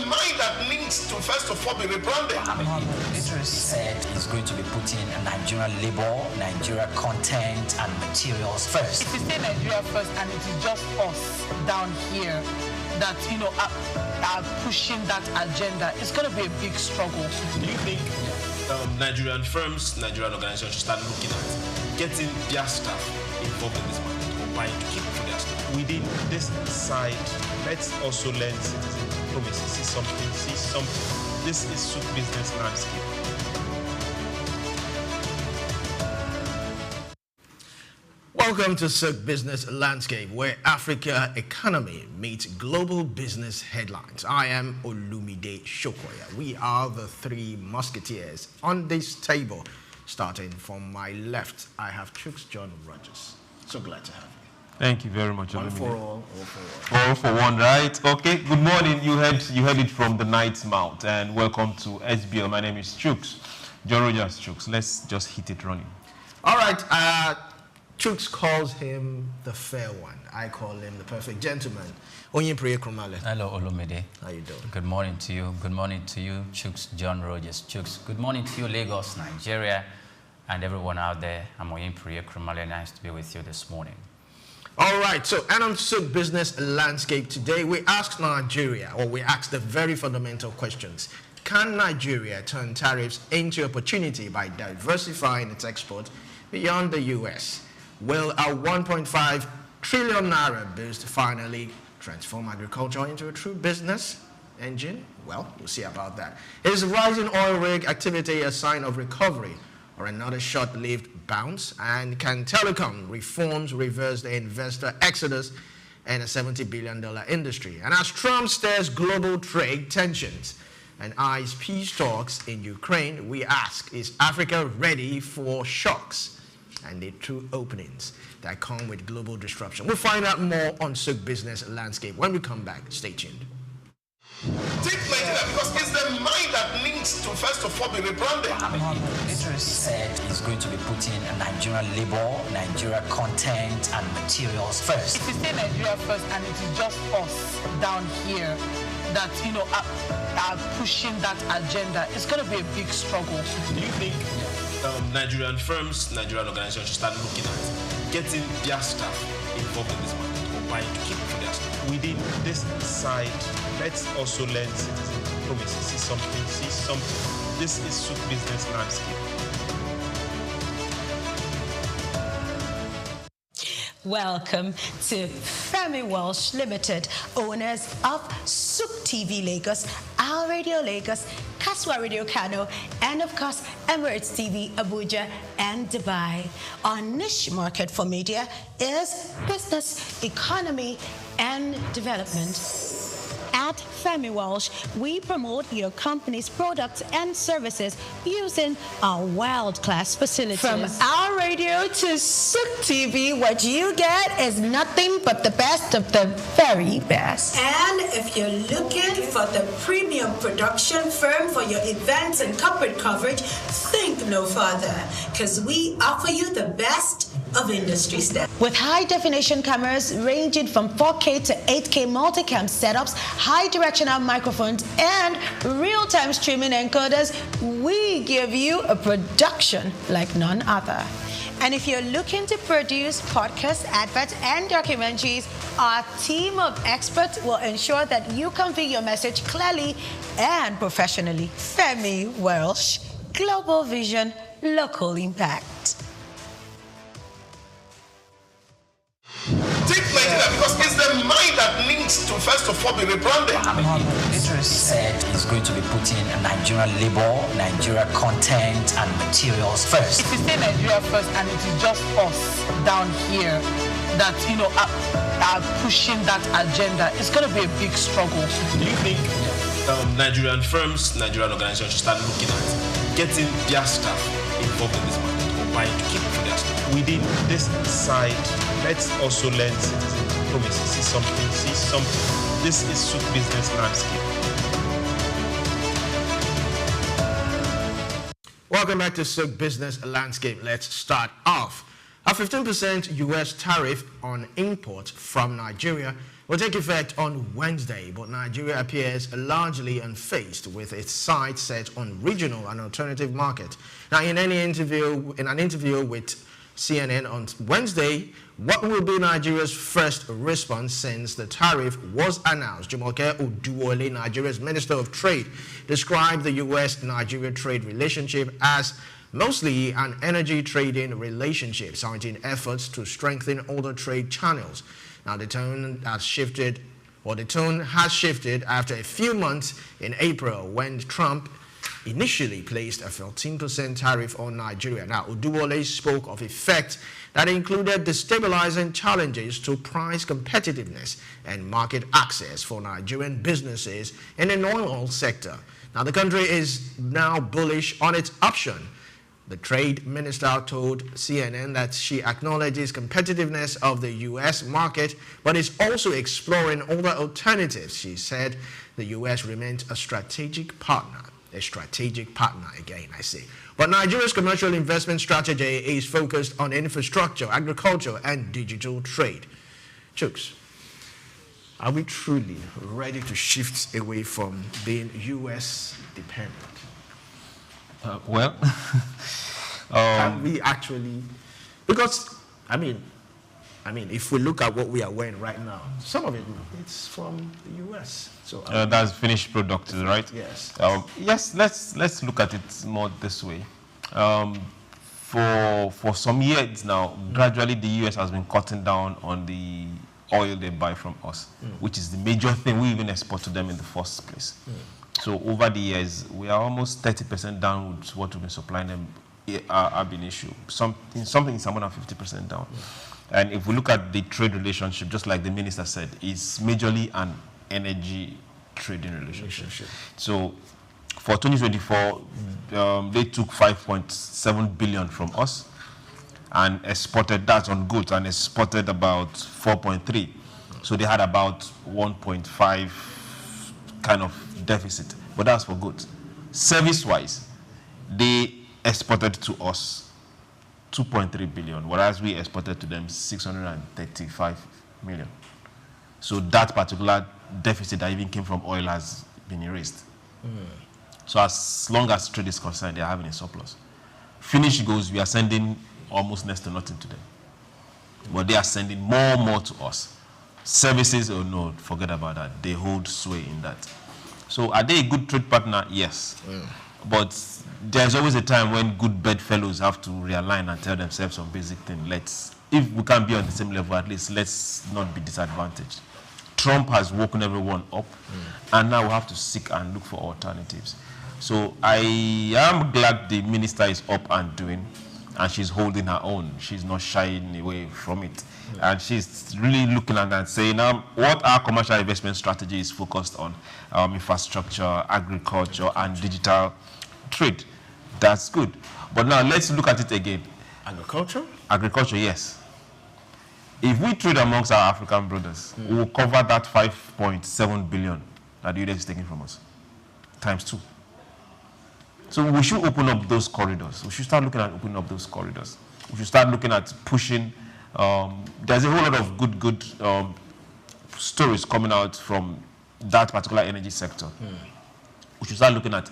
mind that needs to first of all be rebranded. Tariffs said is going to be putting Nigerian labor, Nigeria content and materials first. If you say Nigeria first and it is just us down here that, are pushing that agenda, it's going to be a big struggle. Do you think Nigerian firms, Nigerian organizations should start looking at getting their staff involved in this market or buying to keep for their staff? Within this side, let's also learn citizen diplomacy. See something. This is Souk business landscape. Welcome to Souk Business Landscape, where Africa economy meets global business headlines. I am Olumide Shokoya. We are the three musketeers on this table. Starting from my left, I have Chooks John Rogers. So glad to have you. Thank you very much. One for all for one. All for one, right? Okay. Good morning. You heard it from the night's mouth, and welcome to SBL. My name is Chooks John Rogers. Chooks. Let's just hit it running. All right. Chooks calls him the fair one. I call him the perfect gentleman. Onyipriye Krumale. Hello, Olumide. How you doing? Good morning to you. Good morning to you, Chooks John Rogers. Chooks, good morning to you, Lagos, Nigeria, and everyone out there. I'm Onyipriye Krumale. Nice to be with you this morning. All right, so and on Souk Business Landscape today, we asked Nigeria, or we asked the very fundamental questions. Can Nigeria turn tariffs into opportunity by diversifying its export beyond the U.S.? Will a 1.5 trillion naira boost finally transform agriculture into a true business engine? Well, we'll see about that. Is rising oil rig activity a sign of recovery or another short-lived bounce? And can telecom reforms reverse the investor exodus in a $70 billion industry? And as Trump stirs global trade tensions and eyes peace talks in Ukraine, we ask, is Africa ready for shocks and the true openings that come with global disruption? We'll find out more on Souk Business Landscape when we come back. Stay tuned. Take Nigeria because it's the mind that needs to first of all be rebranded. Tariffs said is going to be putting Nigerian labor, Nigeria content and materials first. If you say Nigeria first and it is just us down here that, are pushing that agenda, it's going to be a big struggle. Do you think Nigerian firms, Nigerian organizations should start looking at getting their staff involved in this market or buying to keep for their staff? Within this side, let's also learn citizen diplomacy. See something. This is Souk business landscape. Welcome to Femi Walsh Limited, owners of Souk TV Lagos, Our Radio Lagos, Kaswa Radio Kano, and of course, Emirates TV Abuja and Dubai. Our niche market for media is business, economy, and development. At Femi Walsh, we promote your company's products and services using our world-class facilities. From our radio to Souk TV, what you get is nothing but the best of the very best. And if you're looking for the premium production firm for your events and corporate coverage, think no further, because we offer you the best of industry stuff. With high-definition cameras ranging from 4K to 8K multicam setups, high-directional microphones, and real-time streaming encoders, we give you a production like none other. And if you're looking to produce podcasts, adverts, and documentaries, our team of experts will ensure that you convey your message clearly and professionally. Femi Walsh, Global Vision, Local Impact. Take Nigeria because it's the mind that needs to first of all be rebranded. Tariffs said is going to be putting Nigerian labor, Nigeria content and materials first. If you say Nigeria first and it is just us down here that, are pushing that agenda, it's going to be a big struggle. Do you think Nigerian firms, Nigerian organizations should start looking at getting their staff involved in this market or buying to keep for their staff? Within this side, let's also learn citizen diplomacy. See something. This is Souk business landscape. Welcome back to Souk Business Landscape. Let's start off A 15% U.S. tariff on imports from Nigeria will take effect on Wednesday, but Nigeria appears largely unfazed with its sights set on regional and alternative markets. Now, in an interview with CNN on Wednesday, what will be Nigeria's first response since the tariff was announced? Jumoke Oduwole, Nigeria's Minister of Trade, described the U.S.-Nigeria trade relationship as mostly an energy trading relationship, citing efforts to strengthen other trade channels. Now, the tone has shifted after a few months in April when Trump initially placed a 14% tariff on Nigeria. Now, Oduwole spoke of effects that included destabilizing challenges to price competitiveness and market access for Nigerian businesses in the non-oil sector. Now, the country is now bullish on its option. The trade minister told CNN that she acknowledges competitiveness of the U.S. market, but is also exploring other alternatives. She said the U.S. remains a strategic partner. A strategic partner again, I say. But Nigeria's commercial investment strategy is focused on infrastructure, agriculture, and digital trade. Chooks, are we truly ready to shift away from being U.S. dependent? Can we actually? Because I mean, if we look at what we are wearing right now, some of it's from the U.S. So that's finished product, right? Yes. Yes. Let's look at it more this way. For some years now, gradually the U.S. has been cutting down on the oil they buy from us, which is the major thing we even export to them in the first place. So over the years, we are almost 30% down with what we've been supplying them. Have been issue. Something more than 50% down. And if we look at the trade relationship, just like the minister said, it's majorly an energy trading relationship. So for 2024, they took 5.7 billion from us and exported that on goods and exported about 4.3. So they had about 1.5 kind of deficit, but that's for goods. Service-wise, they exported to us 2.3 billion, whereas we exported to them 635 million. So that particular deficit that even came from oil has been erased. So as long as trade is concerned, they are having a surplus. Finished goods, we are sending almost next to nothing to them. But they are sending more to us. Services, oh no, forget about that. They hold sway in that. So are they a good trade partner? Yes. But there's always a time when good bedfellows have to realign and tell themselves some basic thing. If we can't be on the same level, at least let's not be disadvantaged. Trump has woken everyone up, and now we have to seek and look for alternatives. So I am glad the minister is up and doing, and she's holding her own. She's not shying away from it. And she's really looking at that, saying what our commercial investment strategy is focused on, infrastructure, agriculture, and digital trade. That's good. But now let's look at it again. Agriculture? Agriculture, yes. If we trade amongst our African brothers, we will cover that 5.7 billion that the US is taking from us, times 2. So we should open up those corridors. We should start looking at opening up those corridors. We should start looking at pushing. There's a whole lot of good stories coming out from that particular energy sector. We should start looking at,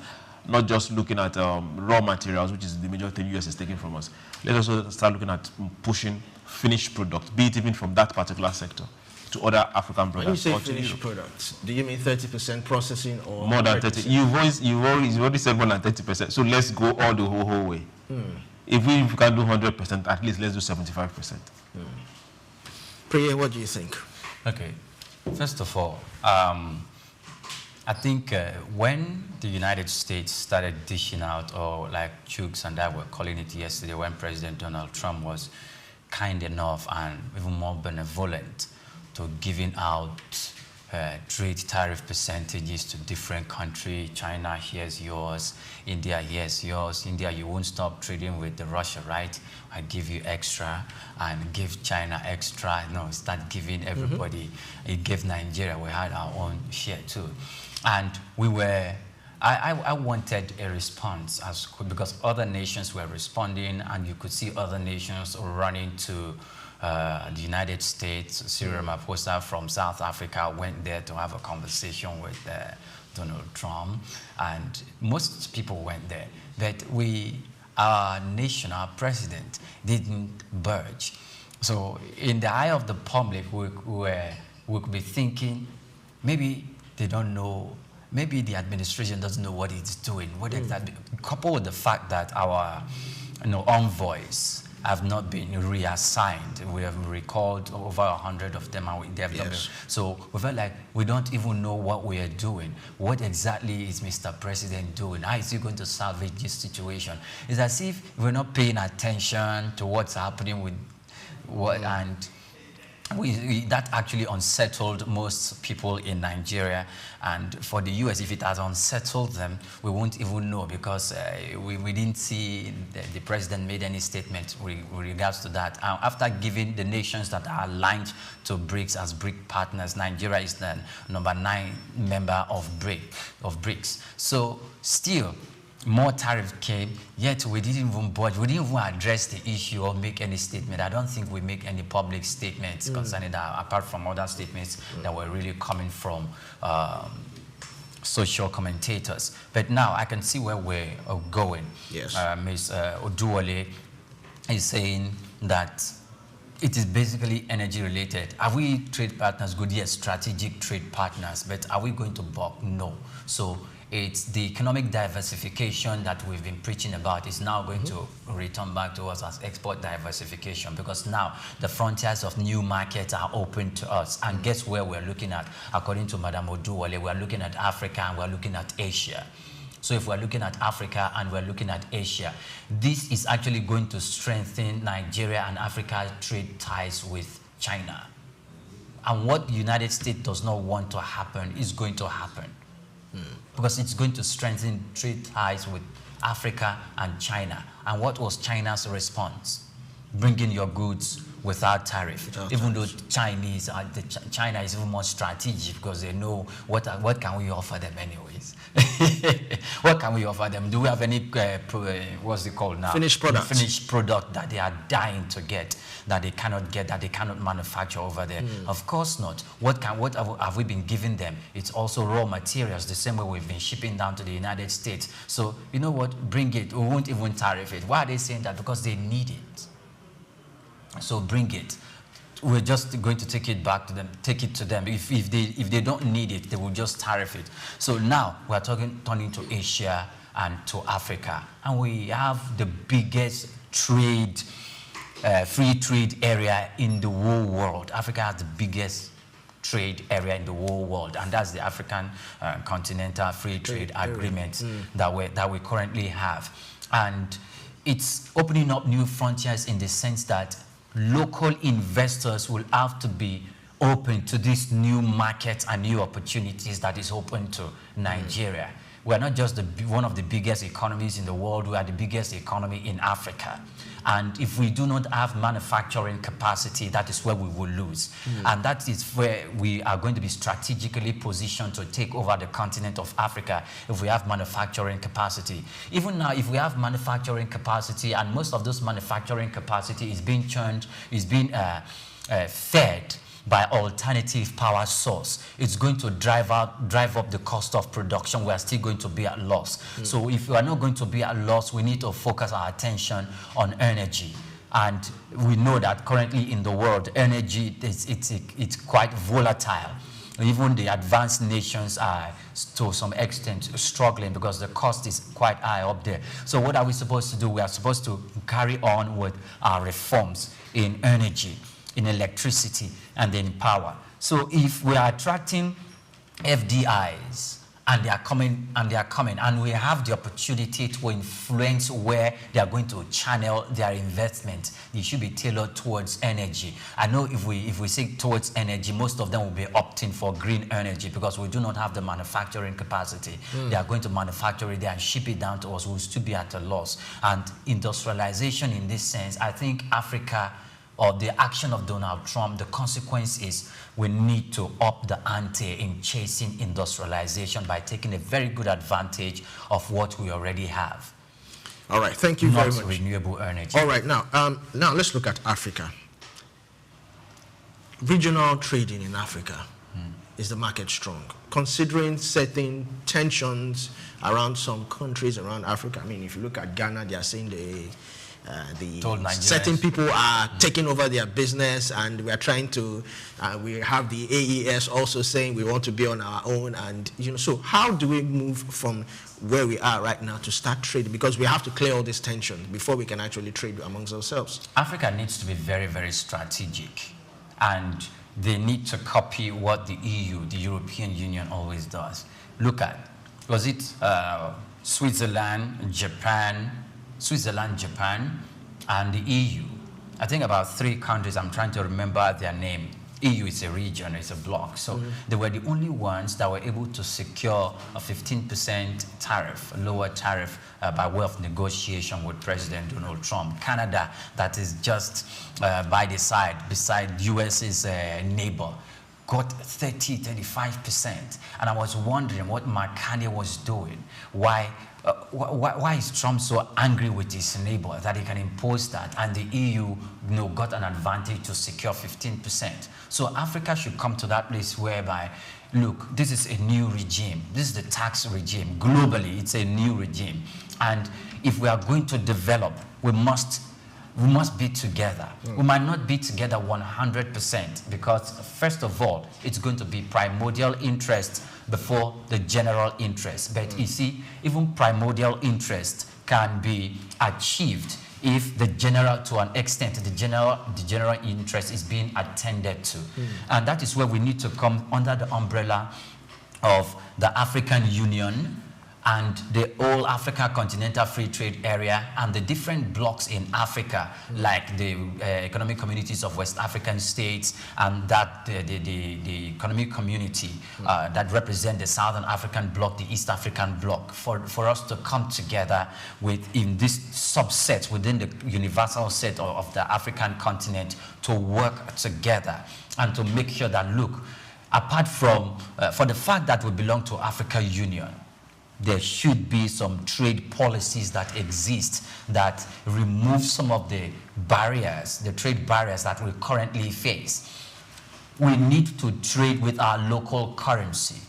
not just looking at raw materials, which is the major thing US is taking from us. Let's also start looking at pushing finished products, be it even from that particular sector to other African brothers. When you say finished products, do you mean 30% processing or more than 30%? You've already said more than 30%. So let's go all the whole way. If we can do 100%, at least let's do 75%. Priya, what do you think? Okay. First of all, I think when the United States started dishing out, or like Chooks and I were calling it yesterday, when President Donald Trump was kind enough and even more benevolent to giving out trade tariff percentages to different countries. China, here's yours. India, here's yours. India, you won't stop trading with Russia, right? I give you extra and give China extra. No, start giving everybody. It gave Nigeria. We had our own share too. And we were I wanted a response as quick, because other nations were responding, and you could see other nations running to the United States. Cyril Ramaphosa from South Africa went there to have a conversation with Donald Trump, and most people went there. But our nation, our president, didn't budge. So in the eye of the public, we could be thinking, maybe they don't know, maybe the administration doesn't know what it's doing. What exactly? Coupled with the fact that our envoys have not been reassigned. We have recalled over 100 of them, and they have not been. So we felt like we don't even know what we are doing. What exactly is Mr. President doing? How is he going to salvage this situation? It's as if we're not paying attention to what's happening with what, and that actually unsettled most people in Nigeria. And for the US, if it has unsettled them, we won't even know, because we didn't see the president made any statement with regards to that. After giving the nations that are aligned to BRICS as BRIC partners, Nigeria is the number 9 member of BRICS. So still, more tariff came, yet we didn't even budge. We didn't even address the issue or make any statement. I don't think we make any public statements concerning that, apart from other statements that were really coming from social commentators. But now I can see where we're going. Yes. Ms. Oduwole is saying that it is basically energy related. Are we trade partners? Good, yes, strategic trade partners. But are we going to balk? No. So it's the economic diversification that we've been preaching about is now going to return back to us as export diversification, because now the frontiers of new markets are open to us. And guess where we're looking at? According to Madam Oduwole, we're looking at Africa and we're looking at Asia. So if we're looking at Africa and we're looking at Asia, this is actually going to strengthen Nigeria and Africa's trade ties with China. And what the United States does not want to happen is going to happen. Because it's going to strengthen trade ties with Africa and China. And what was China's response? Bringing your goods without tariff. Even though China is even more strategic, because they know what can we offer them anyways. What can we offer them? Do we have any what's it called now? Finished product. Finished product that they are dying to get, that they cannot get, that they cannot manufacture over there? Of course not. What have we been giving them? It's also raw materials, the same way we've been shipping down to the United States. So you know what? Bring it. We won't even tariff it. Why are they saying that? Because they need it. So bring it. We're just going to take it back to them, take it to them. If they don't need it, they will just tariff it. So now we're turning to Asia and to Africa, and we have the biggest free trade area in the whole world. Africa has the biggest trade area in the whole world, and that's the African Continental Free Trade Agreement that we currently have. And it's opening up new frontiers in the sense that local investors will have to be open to these new markets and new opportunities that is open to Nigeria. We're not just one of the biggest economies in the world, we are the biggest economy in Africa. And if we do not have manufacturing capacity, that is where we will lose. And that is where we are going to be strategically positioned to take over the continent of Africa if we have manufacturing capacity. Even now, if we have manufacturing capacity, and most of those manufacturing capacity is being fed by alternative power source, it's going to drive up the cost of production. We are still going to be at loss. So if we are not going to be at loss, we need to focus our attention on energy. And we know that currently in the world, energy it's quite volatile. Even the advanced nations are to some extent struggling because the cost is quite high up there. So what are we supposed to do? We are supposed to carry on with our reforms in energy, in electricity, and in power. So if we are attracting FDIs and they are coming, and we have the opportunity to influence where they are going to channel their investment, it should be tailored towards energy. I know if we say towards energy, most of them will be opting for green energy because we do not have the manufacturing capacity. They are going to manufacture it there and ship it down to us. We'll still be at a loss. And industrialization in this sense, I think Africa or the action of Donald Trump, the consequence is we need to up the ante in chasing industrialization by taking a very good advantage of what we already have. All right, thank you very much. Not renewable energy. All right, now let's look at Africa. Regional trading in Africa. Is the market strong? Considering certain tensions around some countries around Africa. I mean, if you look at Ghana, they are saying certain people are taking over their business, and we are trying to, we have the AES also saying we want to be on our own, and so how do we move from where we are right now to start trading? Because we have to clear all this tension before we can actually trade amongst ourselves. Africa needs to be very, very strategic, and they need to copy what the EU, the European Union, always does. Look at, was it Switzerland, Japan, and the EU. I think about 3 countries, I'm trying to remember their name. EU is a region, it's a bloc. So they were the only ones that were able to secure a 15% tariff, a lower tariff by way of negotiation with President Donald Trump. Canada, that is just by the side, beside US's neighbor, got 35%. And I was wondering what McCartney was doing. Why is Trump so angry with his neighbor that he can impose that, and the EU got an advantage to secure 15%? So Africa should come to that place whereby, look, this is a new regime. This is the tax regime. Globally, it's a new regime. And if we are going to develop, we must be together. We might not be together 100% because, first of all, it's going to be primordial interest before the general interest. But you see, even primordial interest can be achieved if the general, to an extent, the general interest is being attended to. And that is where we need to come under the umbrella of the African Union and the whole Africa Continental Free Trade Area and the different blocks in Africa, like the economic communities of West African states and that the economic community that represent the Southern African bloc, the East African bloc, for us to come together in this subset within the universal set of the African continent to work together and to make sure that, look, apart from, for the fact that we belong to African Union, there should be some trade policies that exist that remove some of the barriers, the trade barriers that we currently face. We need to trade with our local currency.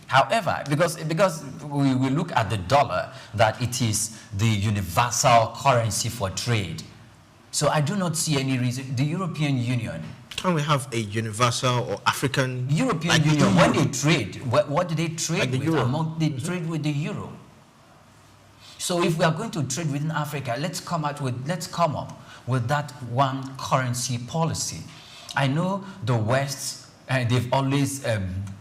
However, because we look at the dollar, that it is the universal currency for trade. So I do not see any reason. The European Union, can we have a universal or African European Union, when they trade, what do they trade with? They trade with the euro. So if we are going to trade within Africa, let's come up with that one currency policy. I know the West, they've always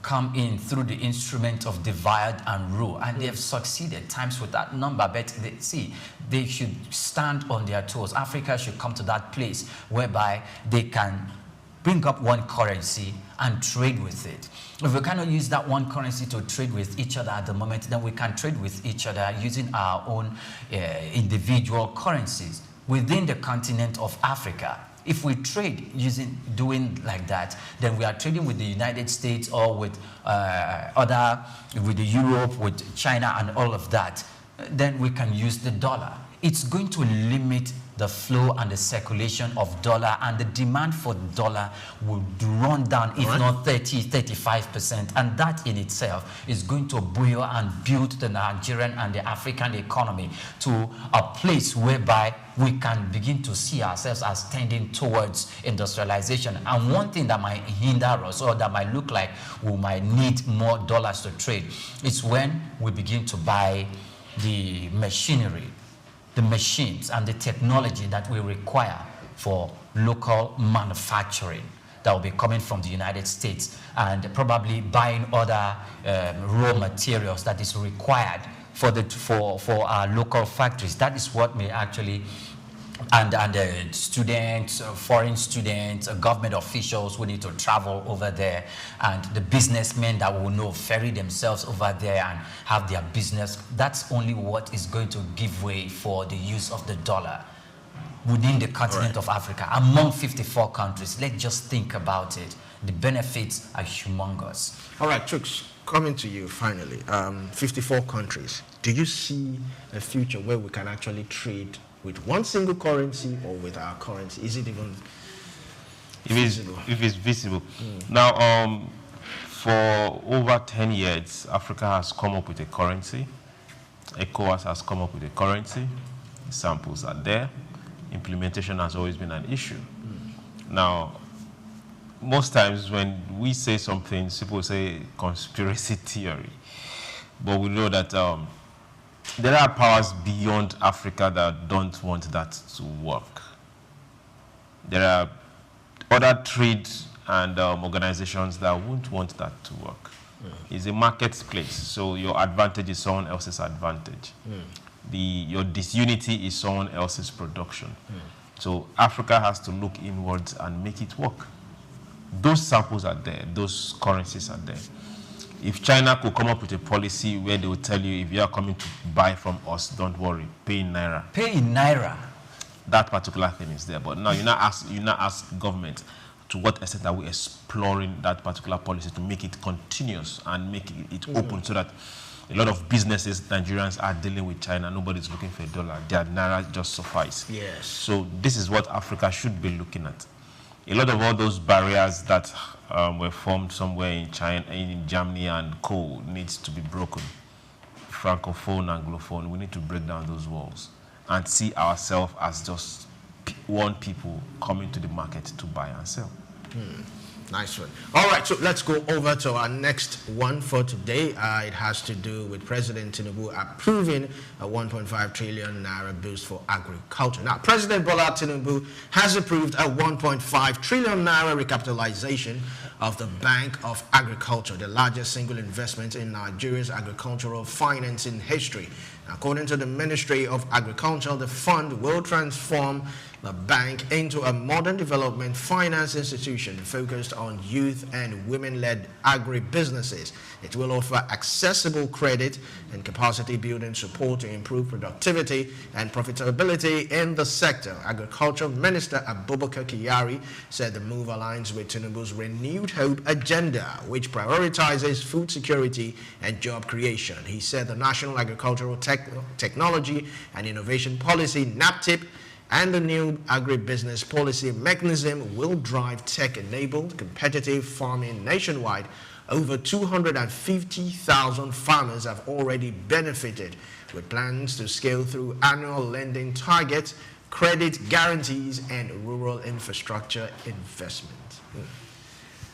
come in through the instrument of divide and rule, and they have succeeded times with that number. But they should stand on their toes. Africa should come to that place whereby they can bring up one currency and trade with it. If we cannot use that one currency to trade with each other at the moment, then we can trade with each other using our own individual currencies within the continent of Africa. If we trade doing like that, then we are trading with the United States or with with Europe, with China and all of that. Then we can use the dollar. It's going to limit the flow and the circulation of dollar, and the demand for dollar will run down, if not 35%. And that in itself is going to buoy and build the Nigerian and the African economy to a place whereby we can begin to see ourselves as tending towards industrialization. And one thing that might hinder us, or that might look like we might need more dollars to trade, is when we begin to buy the machinery, the machines and the technology that we require for local manufacturing that will be coming from the United States, and probably buying other raw materials that is required for our local factories. That is what may actually, and students, foreign students, government officials who need to travel over there, and the businessmen that will ferry themselves over there and have their business. That's only what is going to give way for the use of the dollar. within the continent of Africa, among 54 countries. Let's just think about it. The benefits are humongous. All right, Chooks, coming to you finally. 54 countries. Do you see a future where we can actually trade with one single currency or with our currency? Is it even visible? If it's visible. Now, for over 10 years, Africa has come up with a currency. ECOWAS has come up with a currency. Samples are there. Implementation has always been an issue. Now, most times when we say something, people say conspiracy theory. But we know that there are powers beyond Africa that don't want that to work. There are other trade and organizations that won't want that to work. It's a marketplace, so your advantage is someone else's advantage. Your disunity is someone else's production. So Africa has to look inwards and make it work. Those samples are there, those currencies are there. If China could come up with a policy where they will tell you, if you are coming to buy from us, don't worry, pay in Naira. Pay in Naira. That particular thing is there. But now you now ask government, to what extent are we exploring that particular policy to make it continuous and make it open so that a lot of businesses, Nigerians are dealing with China, nobody's looking for a dollar, their Naira just suffice. Yes. So this is what Africa should be looking at. A lot of all those barriers that were formed somewhere in China, in Germany and co needs to be broken. Francophone, Anglophone, we need to break down those walls and see ourselves as just one people coming to the market to buy and sell. Nice one. All right, so let's go over to our next one for today. It has to do with President Tinubu approving a 1.5 trillion naira boost for agriculture. Now, President Bola Tinubu has approved a 1.5 trillion naira recapitalization of the Bank of Agriculture, the largest single investment in Nigeria's agricultural financing history. According to the Ministry of Agriculture, the fund will transform the bank into a modern development finance institution focused on youth and women-led agri-businesses. It will offer accessible credit and capacity building support to improve productivity and profitability in the sector. Agriculture Minister Abubakar Kyari said the move aligns with Tinubu's renewed hope agenda, which prioritizes food security and job creation. He said the National Agricultural Technology and Innovation Policy, NAPTIP, and the new agribusiness policy mechanism will drive tech-enabled, competitive farming nationwide. Over 250,000 farmers have already benefited, with plans to scale through annual lending targets, credit guarantees, and rural infrastructure investment.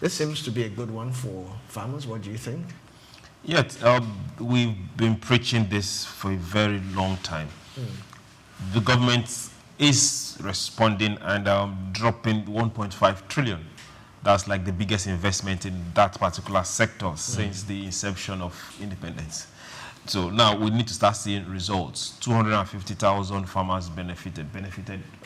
This seems to be a good one for farmers. What do you think? Yes, we've been preaching this for a very long time. The government is responding and dropping 1.5 trillion. That's like the biggest investment in that particular sector since the inception of independence. So now we need to start seeing results. 250,000 farmers benefited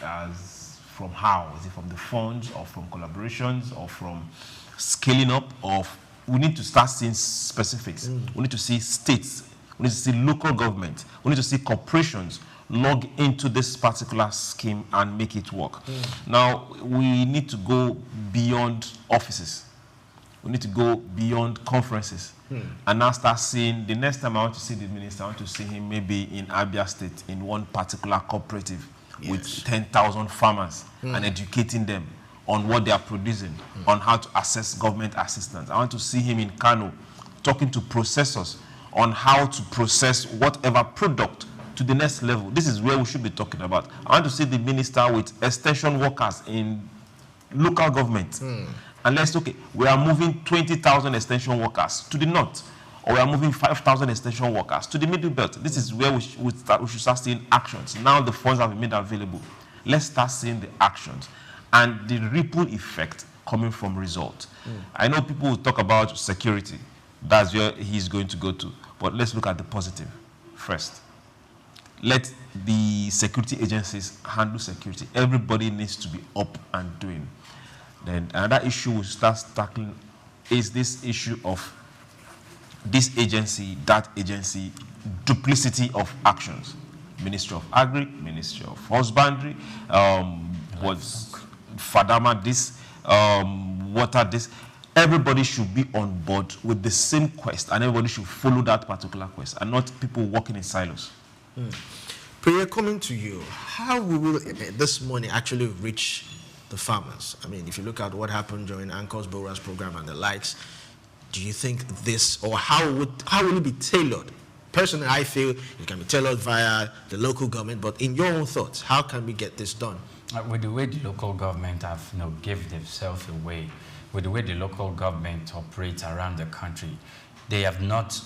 as from how? Is it from the funds or from collaborations or from scaling up? We need to start seeing specifics. We need to see states, we need to see local government, we need to see corporations log into this particular scheme and make it work. Now, we need to go beyond offices. We need to go beyond conferences. And now start seeing, the next time I want to see the minister, I want to see him maybe in Abia State, in one particular cooperative with 10,000 farmers and educating them on what they are producing, on how to access government assistance. I want to see him in Kano talking to processors on how to process whatever product to the next level. This is where we should be talking about. I want to see the minister with extension workers in local government. And let's okay, we are moving 20,000 extension workers to the north, or we are moving 5,000 extension workers to the middle belt. This is where we should start seeing actions. Now the funds have been made available. Let's start seeing the actions and the ripple effect coming from results. I know people will talk about security. That's where he's going to go to. But let's look at the positive first. Let the security agencies handle security. Everybody needs to be up and doing. Then another issue we'll start tackling is this issue of this agency, that agency, duplicity of actions. Ministry of Agric, Ministry of Husbandry, Fadama this, water this. Everybody should be on board with the same quest, and everybody should follow that particular quest, and not people working in silos. Priya, coming to you, how will this money actually reach the farmers? I mean, if you look at what happened during Ankor's Boras program and the likes, do you think this, or how will it be tailored? Personally, I feel it can be tailored via the local government, but in your own thoughts, how can we get this done? With the way the local government have give themselves away, with the way the local government operates around the country, they have not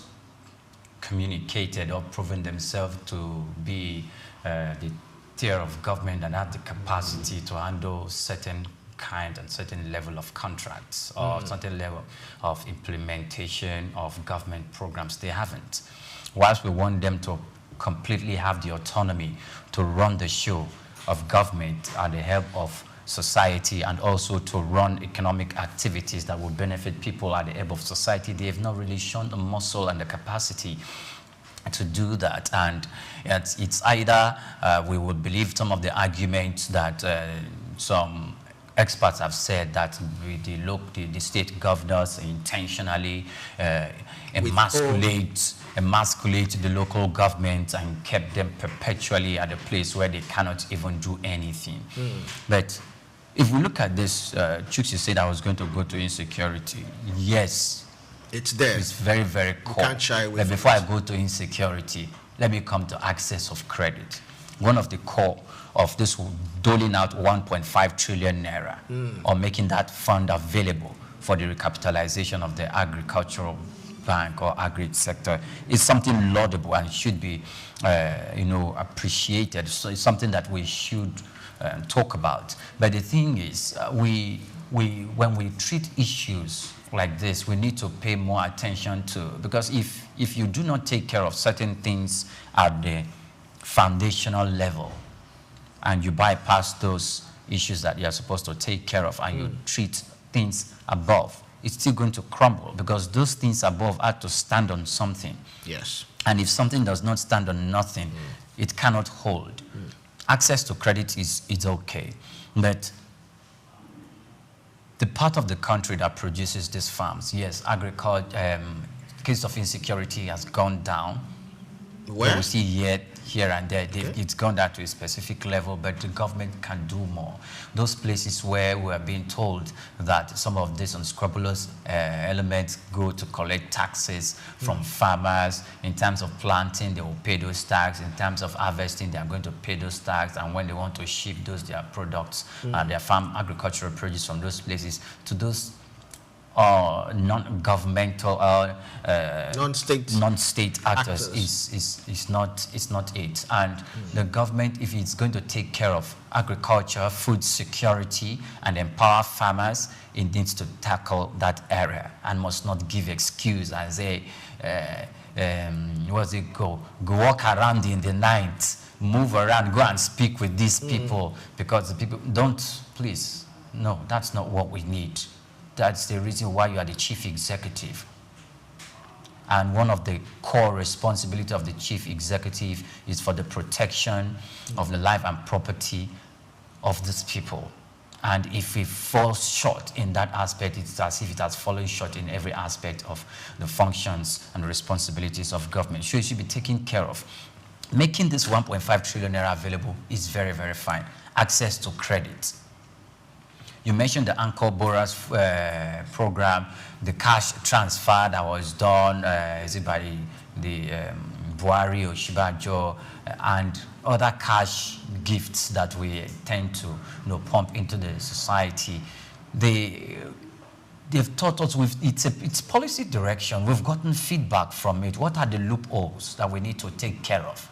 communicated or proven themselves to be the tier of government that have the capacity to handle certain kind and certain level of contracts or certain level of implementation of government programs. They haven't. Whilst we want them to completely have the autonomy to run the show of government and the help of society, and also to run economic activities that will benefit people at the help of society, they have not really shown the muscle and the capacity to do that. And it's either we would believe some of the arguments that some experts have said that the state governors intentionally emasculate the local government and kept them perpetually at a place where they cannot even do anything. But if we look at this, Chuks, you said I was going to go to insecurity. Yes. It's there. It's very, very core. You can't shy away but before I go to insecurity, let me come to access of credit. One of the core of this doling out 1.5 trillion naira or making that fund available for the recapitalization of the agricultural bank or agri sector is something laudable and should be, appreciated. So it's something that we should talk about. But the thing is, when we treat issues like this, we need to pay more attention to, because if you do not take care of certain things at the foundational level and you bypass those issues that you're supposed to take care of and you treat things above, it's still going to crumble, because those things above have to stand on something. Yes. And if something does not stand on nothing, it cannot hold. Access to credit is okay, but the part of the country that produces these farms, yes, agriculture, case of insecurity has gone down. Where? We see here and there, it's gone down to a specific level, but the government can do more. Those places where we are being told that some of these unscrupulous elements go to collect taxes from farmers. In terms of planting, they will pay those taxes. In terms of harvesting, they are going to pay those taxes. And when they want to ship their products and their farm agricultural produce from those places to those non-governmental non-state actors is not it. And the government, if it's going to take care of agriculture, food security, and empower farmers, it needs to tackle that area and must not give excuse and say, go walk around in the night, move around, go and speak with these people, because the people please, no, that's not what we need. That's the reason why you are the chief executive. And one of the core responsibilities of the chief executive is for the protection of the life and property of these people. And if it falls short in that aspect, it's as if it has fallen short in every aspect of the functions and responsibilities of government. So it should be taken care of. Making this 1.5 trillion naira available is very, very fine. Access to credit. You mentioned the Ankor Boras program, the cash transfer that was done, is it by the Buhari or Shibajo, and other cash gifts that we tend to pump into the society. They've taught us it's policy direction. We've gotten feedback from it. What are the loopholes that we need to take care of?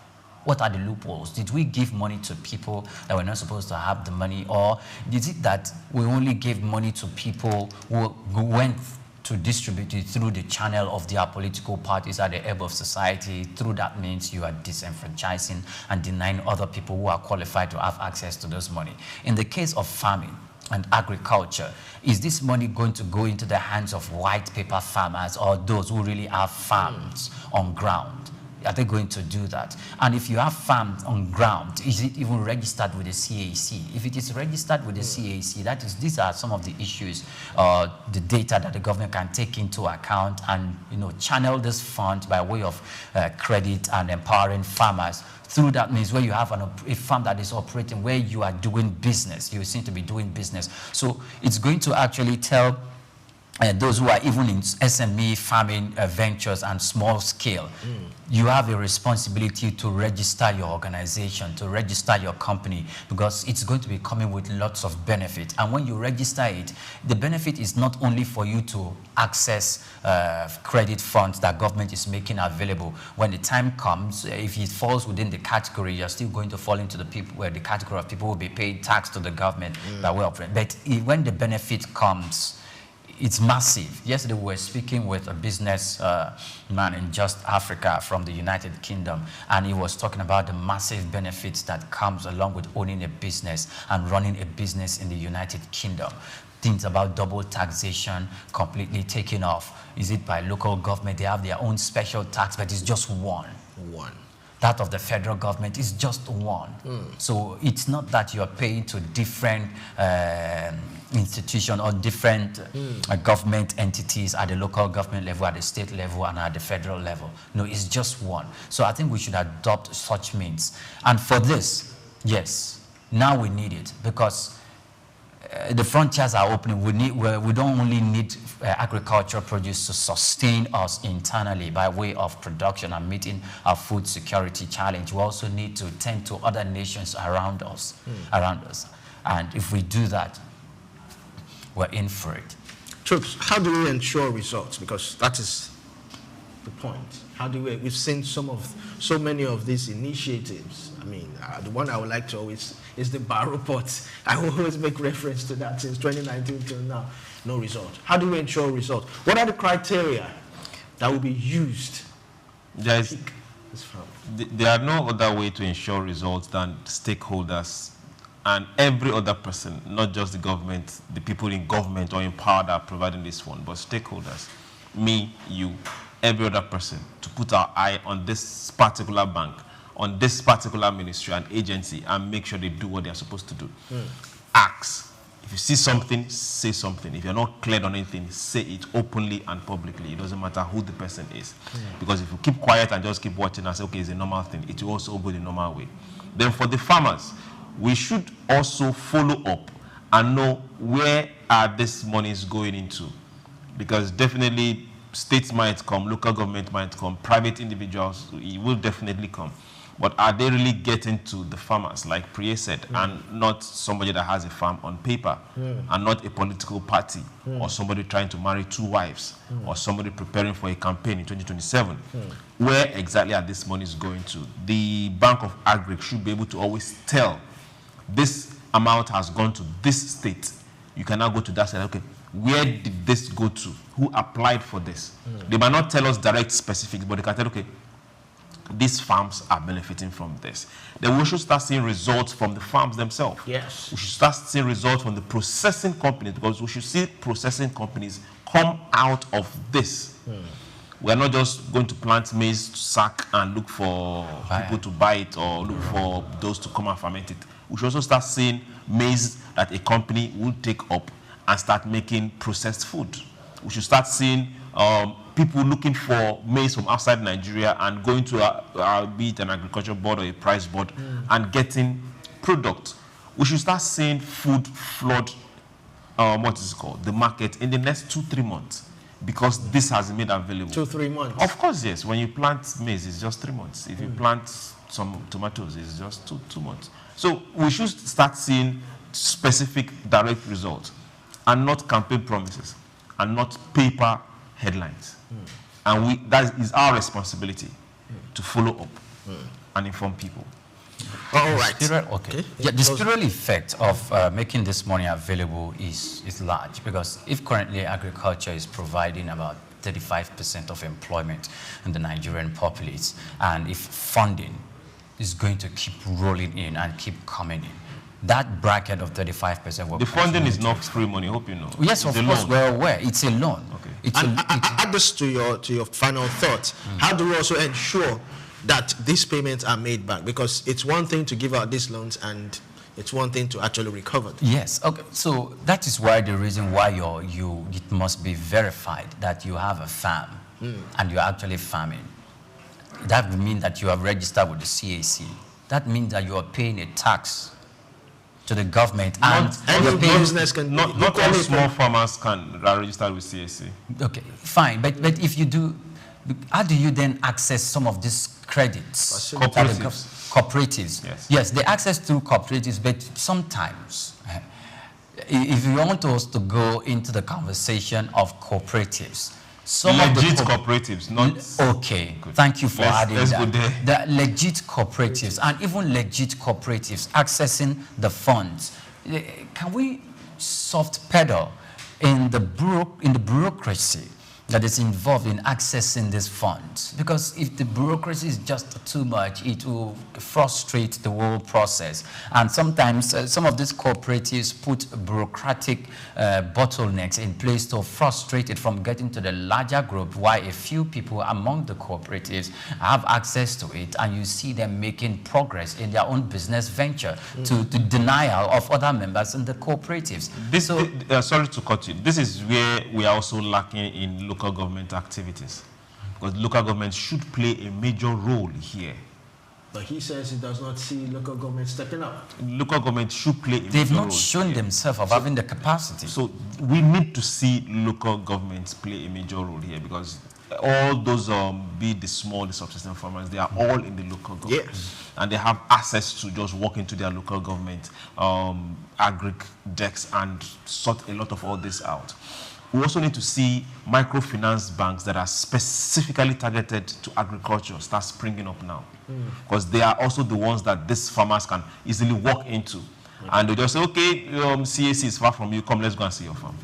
What are the loopholes? Did we give money to people that were not supposed to have the money? Or is it that we only gave money to people who went to distribute it through the channel of their political parties at the help of society? Through that means you are disenfranchising and denying other people who are qualified to have access to those money. In the case of farming and agriculture, is this money going to go into the hands of white paper farmers or those who really have farms on ground? Are they going to do that? And if you have farms on ground, is it even registered with the CAC? If it is registered with the CAC, these are some of the issues, the data that the government can take into account and channel this fund by way of credit and empowering farmers. Through that means where you have a farm that is operating, where you are doing business, you seem to be doing business. So it's going to actually tell those who are even in SME farming ventures and small scale, you have a responsibility to register your organization, to register your company, because it's going to be coming with lots of benefit. And when you register it, the benefit is not only for you to access credit funds that government is making available. When the time comes, if it falls within the category, you're still going to fall into the category of people who will be paid tax to the government by way of rent. But when the benefit comes, it's massive. Yesterday we were speaking with a business man in Just Africa from the United Kingdom, and he was talking about the massive benefits that comes along with owning a business and running a business in the United Kingdom. Things about double taxation completely taken off. Is it by local government? They have their own special tax, but it's just one. That of the federal government is just one. So it's not that you're paying to different institutions or different government entities at the local government level, at the state level, and at the federal level. No, it's just one. So I think we should adopt such means. And for this, yes, now we need it, because the frontiers are opening. We don't only need agricultural produce to sustain us internally by way of production and meeting our food security challenge. We also need to tend to other nations around us. And if we do that, we're in for it. Troops, how do we ensure results? Because that is the point. How do we've seen so many of these initiatives. I mean, the one I would like to always is the bar report. I will always make reference to that since 2019 till now. No result. How do we ensure results? What are the criteria that will be used? There are no other way to ensure results than stakeholders and every other person, not just the government, the people in government or in power that are providing this fund, but stakeholders, me, you, every other person, to put our eye on this particular bank, on this particular ministry and agency, and make sure they do what they are supposed to do. Ask. If you see something, say something. If you're not cleared on anything, say it openly and publicly. It doesn't matter who the person is. Because if you keep quiet and just keep watching and say, okay, it's a normal thing, it will also go the normal way. Then for the farmers, we should also follow up and know where are these monies going into. Because definitely states might come, local government might come, private individuals, it will definitely come. But are they really getting to the farmers, like Priya said, and not somebody that has a farm on paper, and not a political party, or somebody trying to marry 2 wives, or somebody preparing for a campaign in 2027? Where exactly are these monies going to? The Bank of Agric should be able to always tell, this amount has gone to this state. You can now go to that side, okay, where did this go to? Who applied for this? They might not tell us direct specifics, but they can tell, okay, these farms are benefiting from this. Then we should start seeing results from the farms themselves. Yes. We should start seeing results from the processing companies, because we should see processing companies come out of this. We are not just going to plant maize, sack, and look for people to buy it or look for those to come and ferment it. We should also start seeing maize that a company will take up and start making processed food. We should start seeing people looking for maize from outside Nigeria and going to be it an agriculture board or a price board and getting product. We should start seeing food flood, the market in the next 2-3 months, because this has been made available. 2-3 months? Of course, yes. When you plant maize, it's just 3 months. If you plant some tomatoes, it's just two months. So we should start seeing specific direct results, and not campaign promises, and not paper headlines. And that is our responsibility to follow up and inform people. All right. The spiritual effect of making this money available is large, because if currently agriculture is providing about 35% of employment in the Nigerian populace, and if funding is going to keep rolling in and keep coming in, that bracket of 35% will... The funding is not free money, I hope you know. Yes, of course, we're aware. It's a loan. Okay. Add this to your final thoughts. How do we also ensure that these payments are made back? Because it's one thing to give out these loans and it's one thing to actually recover them. Yes. Okay. So that is why the reason why it must be verified that you have a farm and you're actually farming. That would mean that you have registered with the CAC. That means that you are paying a tax to the government, and any business can not all small farmers can register with CAC. Okay, fine, but if you do, how do you then access some of these credits? Cooperatives. Yes, they access through cooperatives, but sometimes, if you want us to go into the conversation of cooperatives, some legit cooperatives, not okay. Good. Thank you for adding that. The legit cooperatives and even legit cooperatives accessing the funds. Can we soft pedal in the bureaucracy that is involved in accessing these funds? Because if the bureaucracy is just too much, it will frustrate the whole process. And sometimes some of these cooperatives put bureaucratic bottlenecks in place to frustrate it from getting to the larger group, while a few people among the cooperatives have access to it, and you see them making progress in their own business venture to denial of other members in the cooperatives. Sorry to cut you. This is where we are also lacking in local government activities, because local government should play a major role here. But he says he does not see local government stepping up. Local government should play a major role. They've not shown themselves of having the capacity. So we need to see local governments play a major role here, because all those, be the small, the subsistence farmers, they are all in the local government. Yes. And they have access to just walk into their local government, Agric decks, and sort a lot of all this out. We also need to see microfinance banks that are specifically targeted to agriculture start springing up now, because they are also the ones that these farmers can easily walk into. And they just say, okay, CAC is far from you, come, let's go and see your farm.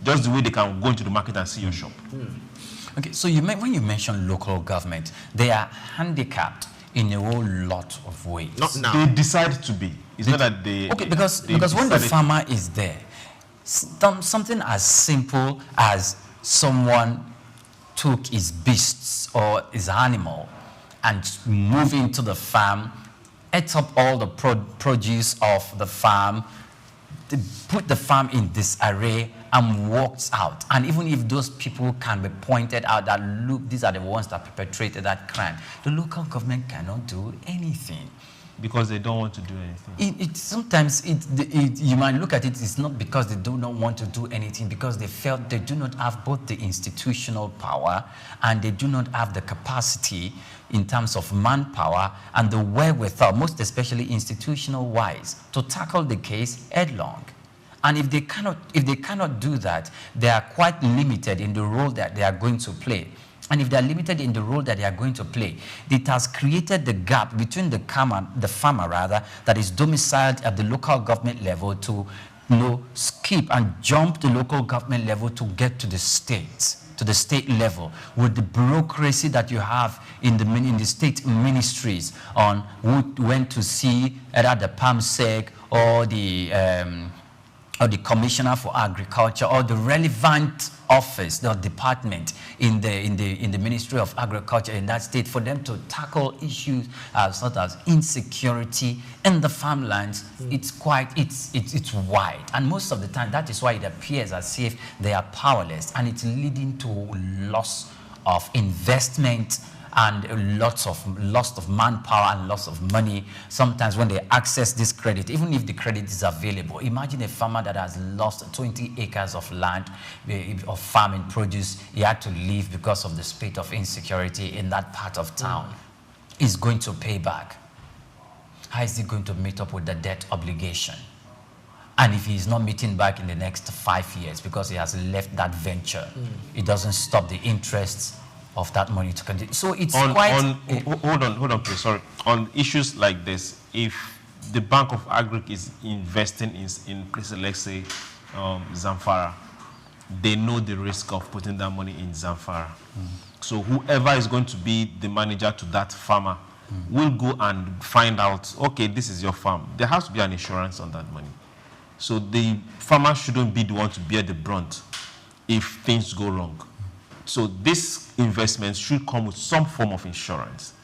Just the way they can go into the market and see your shop. Okay, so when you mention local government, they are handicapped in a whole lot of ways. Not now. They decide to be. It's not that they... Okay, because when the farmer is there, something as simple as someone took his beasts or his animal and moved into the farm, ate up all the produce of the farm, put the farm in disarray and walked out. And even if those people can be pointed out that, look, these are the ones that perpetrated that crime, the local government cannot do anything. Because they don't want to do anything. Sometimes you might look at it, it's not because they do not want to do anything, because they felt they do not have both the institutional power and they do not have the capacity in terms of manpower and the wherewithal, most especially institutional-wise, to tackle the case headlong. And if they cannot do that, they are quite limited in the role that they are going to play. And if they are limited in the role that they are going to play, it has created the gap between the farmer that is domiciled at the local government level to skip and jump the local government level to get to the states, to the state level, with the bureaucracy that you have in the state ministries on who went to see either the PAMSEC or the Commissioner for Agriculture or the relevant office, the department in the Ministry of Agriculture in that state, for them to tackle issues such as insecurity in the farmlands. It's wide, and most of the time that is why it appears as if they are powerless, and it's leading to loss of investment and lots of manpower and loss of money. Sometimes when they access this credit, even if the credit is available, imagine a farmer that has lost 20 acres of land of farming produce. He had to leave because of the spate of insecurity in that part of town. Is going to pay back? How is he going to meet up with the debt obligation? And if he's not meeting back in the next 5 years because he has left that venture, it doesn't stop the interests of that money to continue. So it's hold on, please. Sorry. On issues like this, if the Bank of Agric is investing in places like, say, Zamfara, they know the risk of putting that money in Zamfara. So whoever is going to be the manager to that farmer will go and find out, okay, this is your farm. There has to be an insurance on that money. So the farmer shouldn't be the one to bear the brunt if things go wrong. So this investment should come with some form of insurance.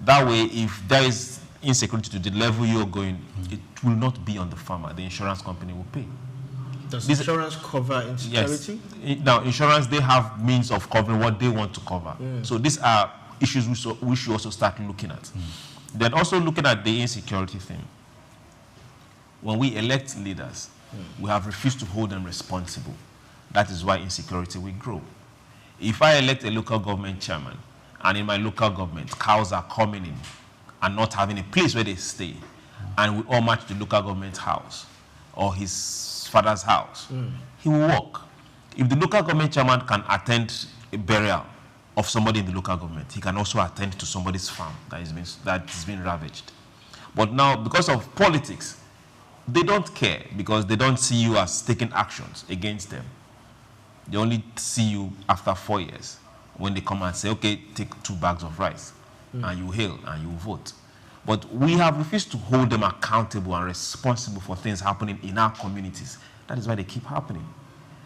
That way, if there is insecurity to the level you're going, it will not be on the farmer. The insurance company will pay. Does insurance cover insecurity? Yes. Now, insurance, they have means of covering what they want to cover. So these are issues we should also start looking at. Then also looking at the insecurity thing. When we elect leaders, we have refused to hold them responsible. That is why insecurity will grow. If I elect a local government chairman, and in my local government, cows are coming in and not having a place where they stay, and we all march to the local government house or his father's house, he will walk. If the local government chairman can attend a burial of somebody in the local government, he can also attend to somebody's farm that has been ravaged. But now, because of politics, they don't care because they don't see you as taking actions against them. They only see you after 4 years when they come and say, okay, take 2 bags of rice, and you hail and you vote. But we have refused to hold them accountable and responsible for things happening in our communities. That is why they keep happening.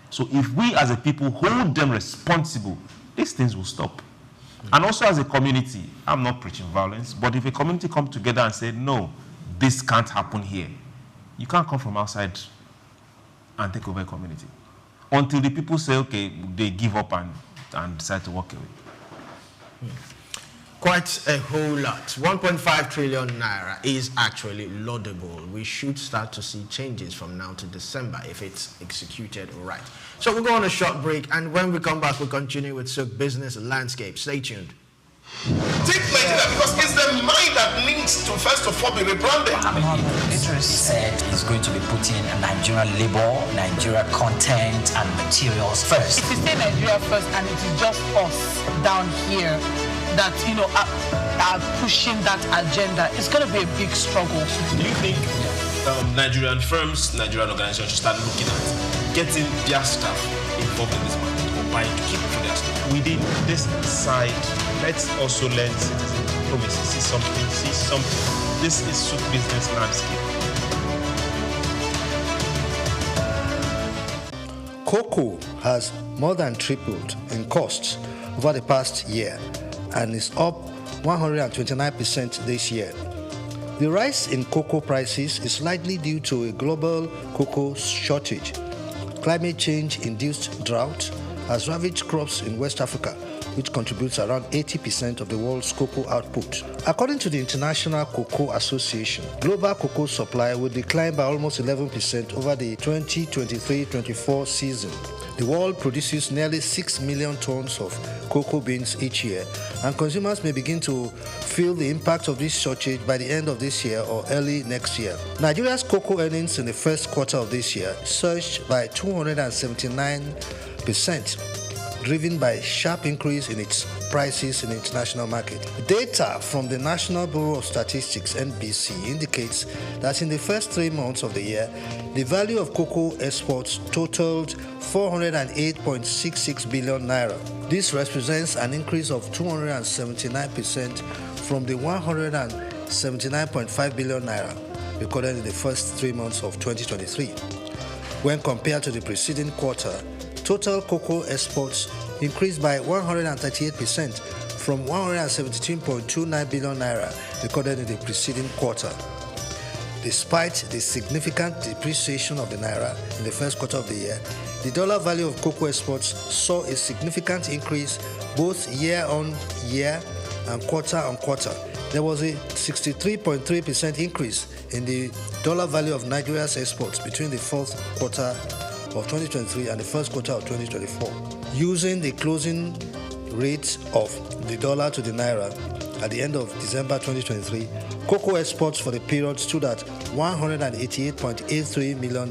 So if we as a people hold them responsible, these things will stop. And also as a community, I'm not preaching violence, but if a community comes together and say, no, this can't happen here, you can't come from outside and take over a community. Until the people say, okay, they give up and decide to walk away. Quite a whole lot. 1.5 trillion naira is actually laudable. We should start to see changes from now to December if it's executed right. So we'll go on a short break, and when we come back, we'll continue with Sook Business Landscape. Stay tuned. Take Nigeria because it's the mind that needs to first of all be rebranded. He said he's going to be putting Nigerian labor, Nigeria content and materials first. If you say Nigeria first and it is just us down here that, are pushing that agenda, it's going to be a big struggle. Do you think Nigerian firms, Nigerian organizations should start looking at getting their staff involved in this market or buying to keep for their staff? Within this side, let's also learn citizen diplomacy. See something. This is Sook Business Landscape. Cocoa has more than tripled in costs over the past year and is up 129% this year. The rise in cocoa prices is likely due to a global cocoa shortage. Climate change-induced drought has ravaged crops in West Africa, which contributes around 80% of the world's cocoa output. According to the International Cocoa Association, global cocoa supply will decline by almost 11% over the 2023-24 season. The world produces nearly 6 million tons of cocoa beans each year, and consumers may begin to feel the impact of this shortage by the end of this year or early next year. Nigeria's cocoa earnings in the first quarter of this year surged by 279%, driven by a sharp increase in its prices in the international market. Data from the National Bureau of Statistics (NBC) indicates that in the first 3 months of the year, the value of cocoa exports totaled 408.66 billion naira. This represents an increase of 279% from the 179.5 billion naira recorded in the first 3 months of 2023. When compared to the preceding quarter, total cocoa exports increased by 138% from 117.29 billion naira recorded in the preceding quarter. Despite the significant depreciation of the naira in the first quarter of the year, the dollar value of cocoa exports saw a significant increase both year-on-year and quarter-on-quarter. There was a 63.3% increase in the dollar value of Nigeria's exports between the fourth quarter of 2023 and the first quarter of 2024. Using the closing rate of the dollar to the naira at the end of December 2023, cocoa exports for the period stood at $188.83 million.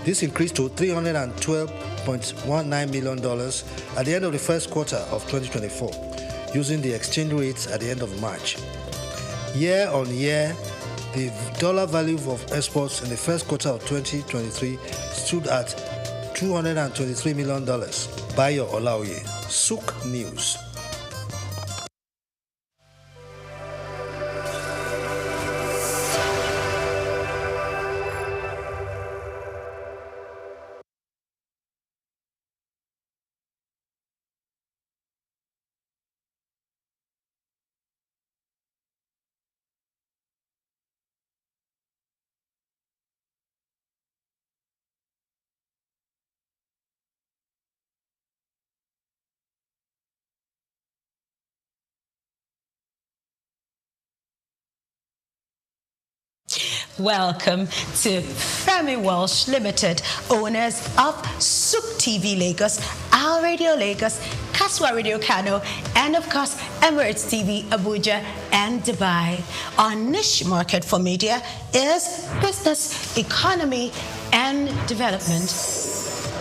This increased to $312.19 million at the end of the first quarter of 2024, using the exchange rates at the end of March. Year on year, the dollar value of exports in the first quarter of 2023 stood at $223 million. Bayo Olaoye, Sook News. Welcome to Femi Walsh Limited, owners of Souk TV Lagos, Our Radio Lagos, Kaswa Radio Kano, and of course, Emirates TV Abuja and Dubai. Our niche market for media is business, economy, and development.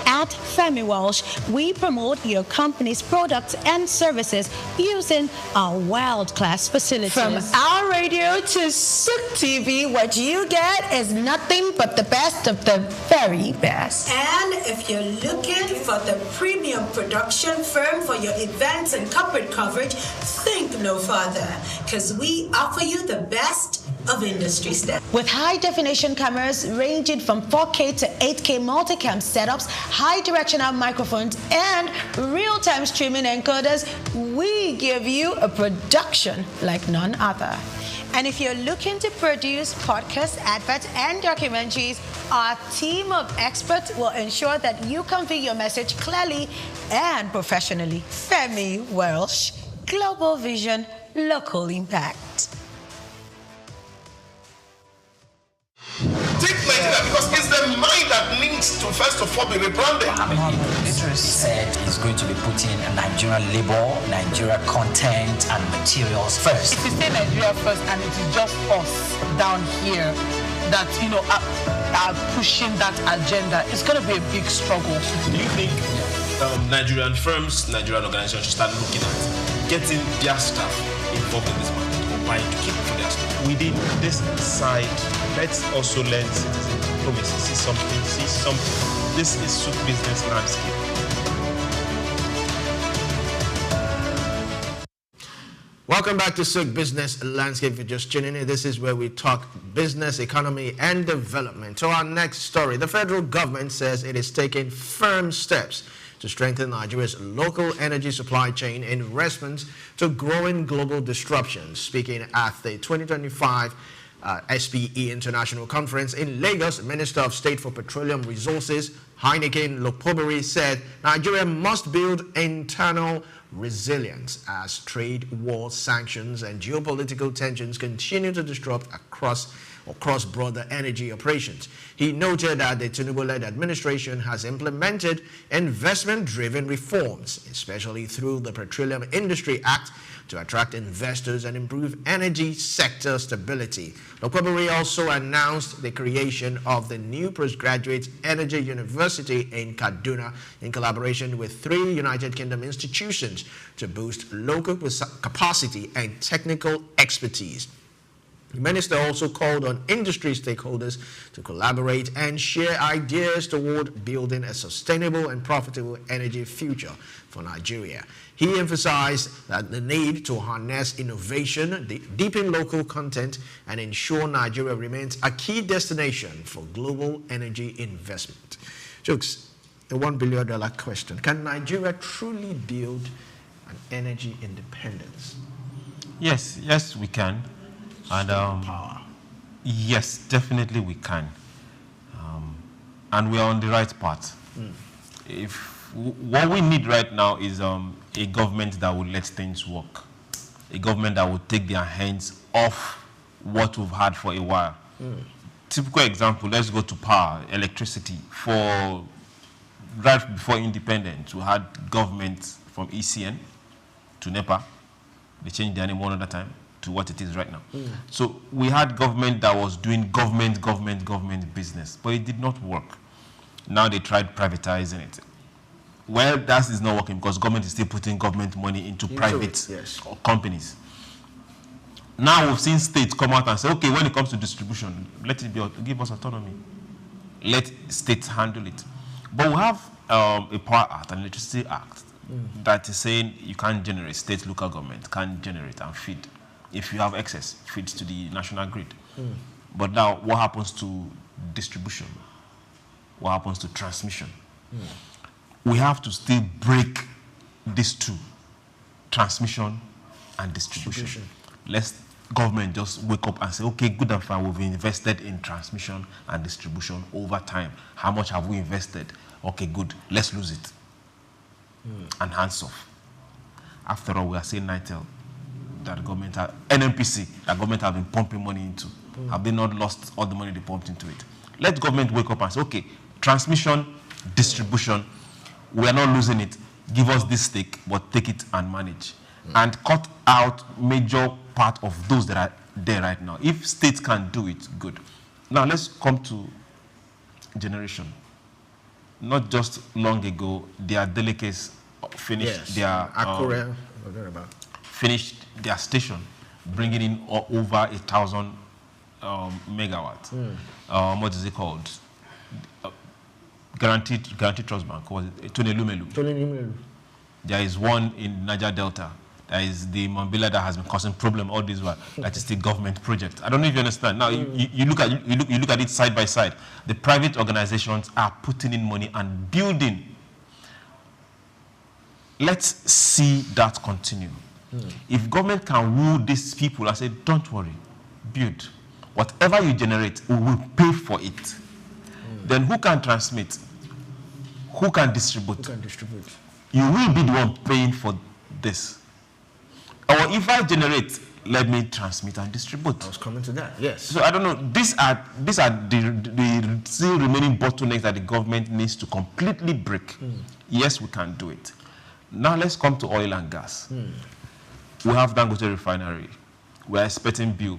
At Femi Walsh, we promote your company's products and services using our world-class facilities. From Our Radio to Souk TV, what you get is nothing but the best of the very best. And if you're looking for the premium production firm for your events and corporate coverage, think no further, because we offer you the best of industry standards. With high-definition cameras ranging from 4K to 8K multicam setups, high-directional microphones, and real-time streaming encoders, we give you a production like none other. And if you're looking to produce podcasts, adverts, and documentaries, our team of experts will ensure that you convey your message clearly and professionally. Femi Walsh, Global Vision, Local Impact. Take Nigeria because it's the mind that needs to first of all be rebranded. Tariffs said is going to be putting Nigerian labor, Nigeria content and materials first. If you say Nigeria first and it is just us down here that, are pushing that agenda, it's going to be a big struggle. Do you think Nigerian firms, Nigerian organizations should start looking at getting their staff involved in this market or buying to keep for their staff? Within this side, let's also learn citizen diplomacy. See something. This is Souk business landscape. Welcome back to Souk Business Landscape. If you're just tuning in, this is where we talk business, economy, and development. To our next story, the federal government says it is taking firm steps to strengthen Nigeria's local energy supply chain in response to growing global disruptions. Speaking at the 2025 SPE International Conference in Lagos, Minister of State for Petroleum Resources, Heineken Lokpobiri, said Nigeria must build internal resilience as trade war, sanctions, and geopolitical tensions continue to disrupt cross-border energy operations. He noted that the Tinubu-led administration has implemented investment-driven reforms, especially through the Petroleum Industry Act, to attract investors and improve energy sector stability. Lokpobiri also announced the creation of the new postgraduate energy university in Kaduna in collaboration with 3 United Kingdom institutions to boost local capacity and technical expertise. The minister also called on industry stakeholders to collaborate and share ideas toward building a sustainable and profitable energy future for Nigeria. He emphasized that the need to harness innovation, deepen local content, and ensure Nigeria remains a key destination for global energy investment. Jokes, the $1 billion question. Can Nigeria truly build an energy independence? Yes, we can. And yes, definitely we can. And we are on the right path. What we need right now is a government that will let things work. A government that will take their hands off what we've had for a while. Typical example, let's go to power, electricity. Right before independence, we had government from ECN to NEPA. They changed their name one other time to what it is right now. So we had government that was doing government business, but it did not work. Now they tried privatizing it. Well, that is not working because government is still putting government money into private companies. Now we've seen states come out and say, okay, when it comes to distribution, let it be, give us autonomy. Let states handle it. But we have a Power Act, an Electricity Act, that is saying you can't generate, state, local government can't generate and feed. If you have excess, feeds to the national grid. But now, what happens to distribution? What happens to transmission? We have to still break these two, transmission and distribution. Let's government just wake up and say, okay, good and fine, we've invested in transmission and distribution over time. How much have we invested? Okay, good, let's lose it. And hands off. After all, we are saying NITEL. that the government, NNPC, that government have been pumping money into? Have they not lost all the money they pumped into it? Let government wake up and say, okay, transmission, distribution, we are not losing it. Give us this stake, but take it and manage. And cut out major part of those that are there right now. If states can do it, good. Now let's come to generation. Not just long ago, their delegates finished their finished their station, bringing in over 1,000 megawatts. What is it called? Guaranteed Trust Bank. Was it Tunelumelu? There is one in Niger Delta. There is the Mambila that has been causing problem all this while. That is the government project. I don't know if you understand. Now you look at it side by side. The private organizations are putting in money and building. Let's see that continue. If government can woo these people and say, don't worry, build. Whatever you generate, we will pay for it. Then who can transmit? Who can distribute? You will be the one paying for this. Or if I generate, let me transmit and distribute. I was coming to that, yes. So I don't know, these are the still remaining bottlenecks that the government needs to completely break. Yes, we can do it. Now let's come to oil and gas. We have Dangote refinery. We are expecting bill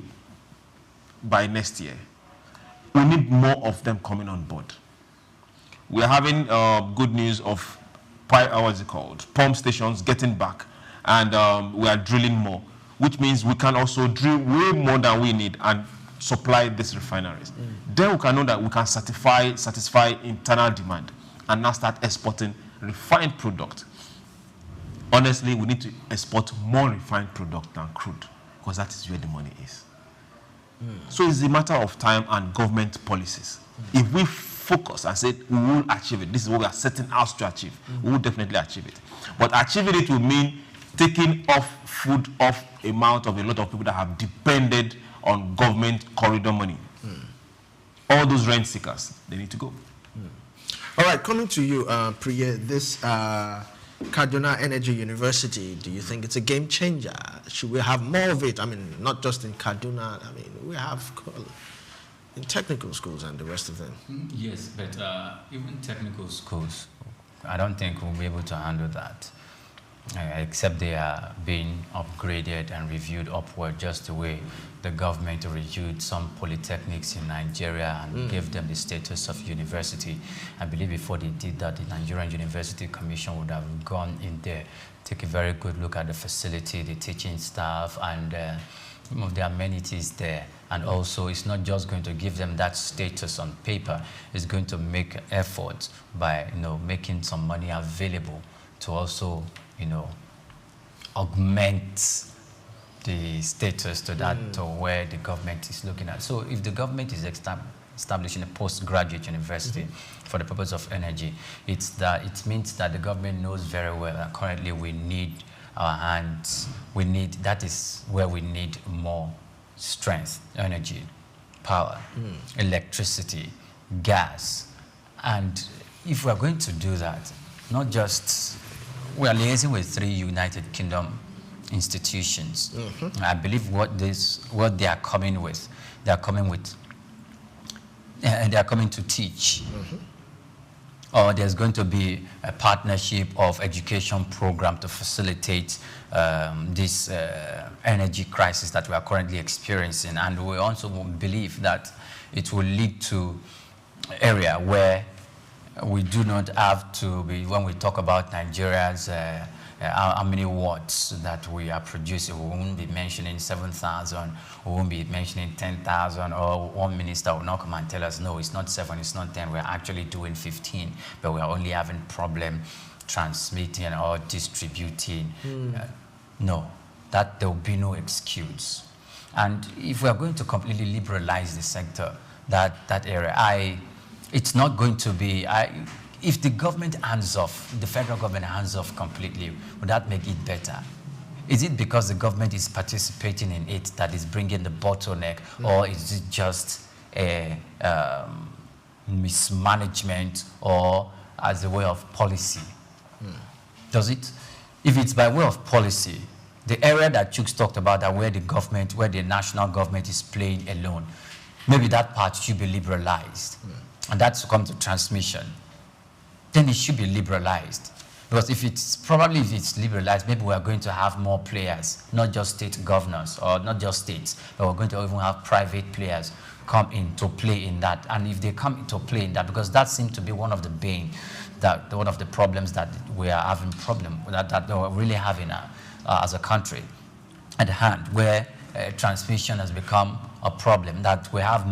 by next year. We need more of them coming on board. We are having good news of what's it called? Pump stations getting back, and we are drilling more, which means we can also drill way more than we need and supply these refineries. Then we can know that we can satisfy internal demand and now start exporting refined product. Honestly, we need to export more refined product than crude, because that is where the money is. So it's a matter of time and government policies. If we focus and say we will achieve it, this is what we are setting out to achieve, we will definitely achieve it. But achieving it will mean taking food off a mouth of a lot of people that have depended on government corridor money. All those rent seekers, they need to go. All right, coming to you, Priya, this Kaduna Energy University, do you think it's a game changer? Should we have more of it? I mean, not just in Kaduna, I mean, we have in technical schools and the rest of them. Yes, but even technical schools, I don't think we'll be able to handle that, except they are being upgraded and reviewed upward, just the way the government reviewed some polytechnics in Nigeria and gave them the status of university. I believe before they did that, the Nigerian Communications Commission would have gone in there, take a very good look at the facility, the teaching staff, and some of the amenities there. And also, it's not just going to give them that status on paper, it's going to make efforts by making some money available to also augment the status to that to where the government is looking at. So if the government is establishing a postgraduate university for the purpose of energy, it means that the government knows very well that currently we need our hands. That is where we need more strength, energy, power, electricity, gas. And if we are going to do that, not just, we are liaising with 3 United Kingdom institutions. I believe what they are coming with, they are coming to teach. Or there's going to be a partnership of education program to facilitate this energy crisis that we are currently experiencing. And we also believe that it will lead to an area where we do not have to be, when we talk about Nigeria's how many watts that we are producing, we won't be mentioning 7,000, we won't be mentioning 10,000, or one minister will not come and tell us, no, it's not 7, it's not 10, we're actually doing 15, but we're only having problem transmitting or distributing. No, that there will be no excuse. And if we are going to completely liberalize the sector, that area, it's not going to be, if the government hands off, the federal government hands off completely, would that make it better? Is it because the government is participating in it that is bringing the bottleneck, or is it just a mismanagement or as a way of policy? If it's by way of policy, the area that Chooks talked about, that where the national government is playing alone, maybe that part should be liberalized. And that's to come to transmission. Then it should be liberalized. Because if it's liberalized, maybe we are going to have more players, not just state governors or not just states, but we're going to even have private players come in to play in that. And if they come into play in that, because that seems to be one of the one of the problems that we are having that we're really having as a country at hand, where transmission has become a problem, that we have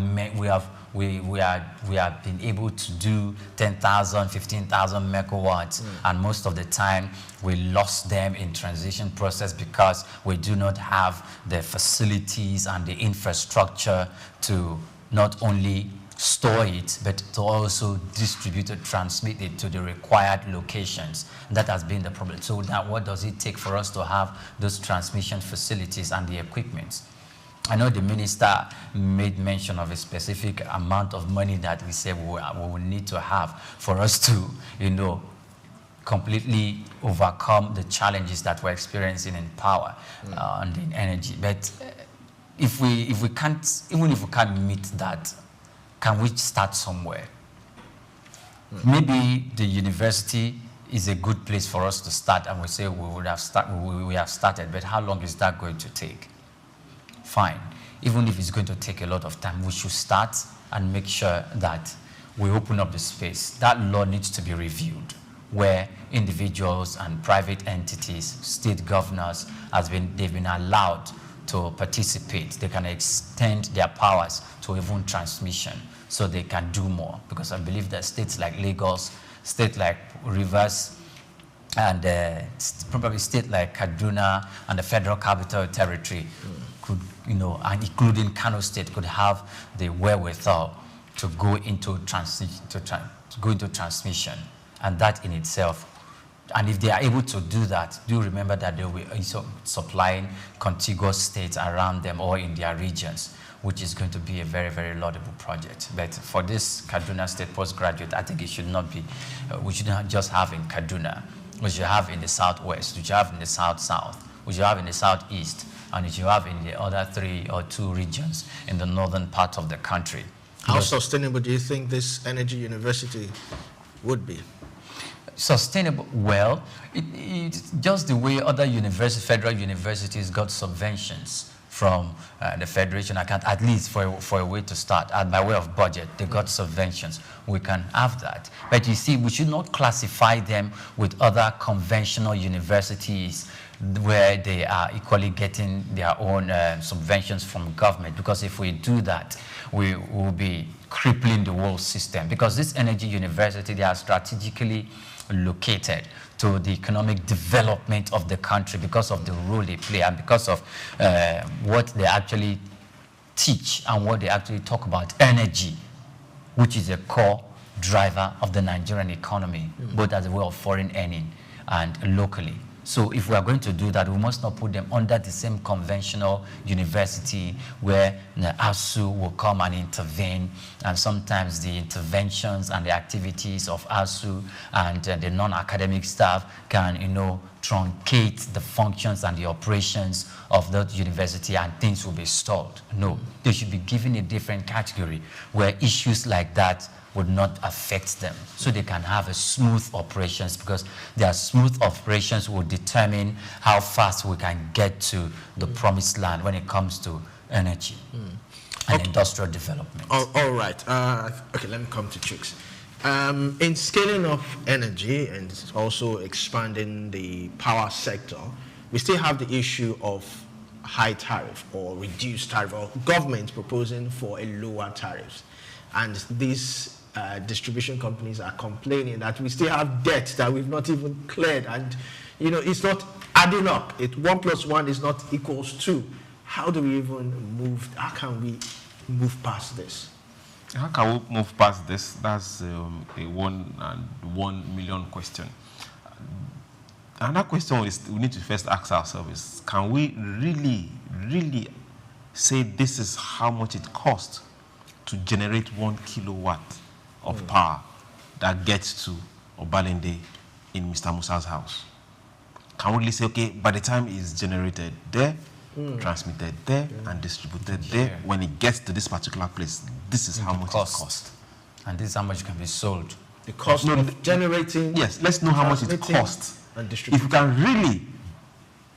been able to do 10,000, 15,000 megawatts, and most of the time we lost them in transition process because we do not have the facilities and the infrastructure to not only store it, but to also distribute it, transmit it to the required locations. That has been the problem. So now what does it take for us to have those transmission facilities and the equipment? I know the minister made mention of a specific amount of money that we said we will need to have for us to, completely overcome the challenges that we're experiencing in power and in energy. But if we can't, even if we can't meet that, can we start somewhere? Maybe the university is a good place for us to start, and we say we have started, but how long is that going to take? Fine. Even if it's going to take a lot of time, we should start and make sure that we open up the space. That law needs to be reviewed, where individuals and private entities, state governors, they've been allowed to participate. They can extend their powers to even transmission, so they can do more. Because I believe that states like Lagos, states like Rivers, and probably state like Kaduna and the Federal Capital Territory could, and including Kano State, could have the wherewithal to go into transmission, and that in itself. And if they are able to do that, do remember that they will also supplying contiguous states around them or in their regions, which is going to be a very, very laudable project. But for this Kaduna State postgraduate, I think it should not be, we should not just have in Kaduna. We should have in the southwest, we should have in the south-south, we should have in the southeast, and we should have in the other 3 or 2 regions in the northern part of the country. How sustainable do you think this energy university would be? Sustainable? Well, it's just the way other federal universities got subventions from the Federation account, at least for a way to start. And by way of budget, they got subventions. We can have that. But you see, we should not classify them with other conventional universities where they are equally getting their own subventions from government. Because if we do that, we will be crippling the whole system. Because this energy university, they are strategically located to the economic development of the country because of the role they play and because of what they actually teach and what they actually talk about, energy, which is a core driver of the Nigerian economy, both as a way of foreign earning and locally. So if we are going to do that, we must not put them under the same conventional university where the ASU will come and intervene, and sometimes the interventions and the activities of ASU and the non-academic staff can, truncate the functions and the operations of that university, and things will be stalled. No, they should be given a different category where issues like that would not affect them, so they can have a smooth operations, because their smooth operations will determine how fast we can get to the promised land when it comes to energy and industrial development. All right. Okay, let me come to Chooks. In scaling up energy and also expanding the power sector, we still have the issue of high tariff or reduced tariff, or government proposing for a lower tariff. And these distribution companies are complaining that we still have debt that we've not even cleared, and it's not adding up. 1 + 1 is not equals 2. How do we even move? How can we move past this? How can we move past this? That's a 1 million question. Another question we need to first ask ourselves is, can we really say this is how much it costs to generate 1 kilowatt of power that gets to Obalende in Mr. Musa's house? can really say, okay, by the time it's generated there, transmitted there, and distributed there, when it gets to this particular place, this is how much it costs. And this is how much can be sold. The cost of generating. Yes, let's know how much it costs. And if you can really,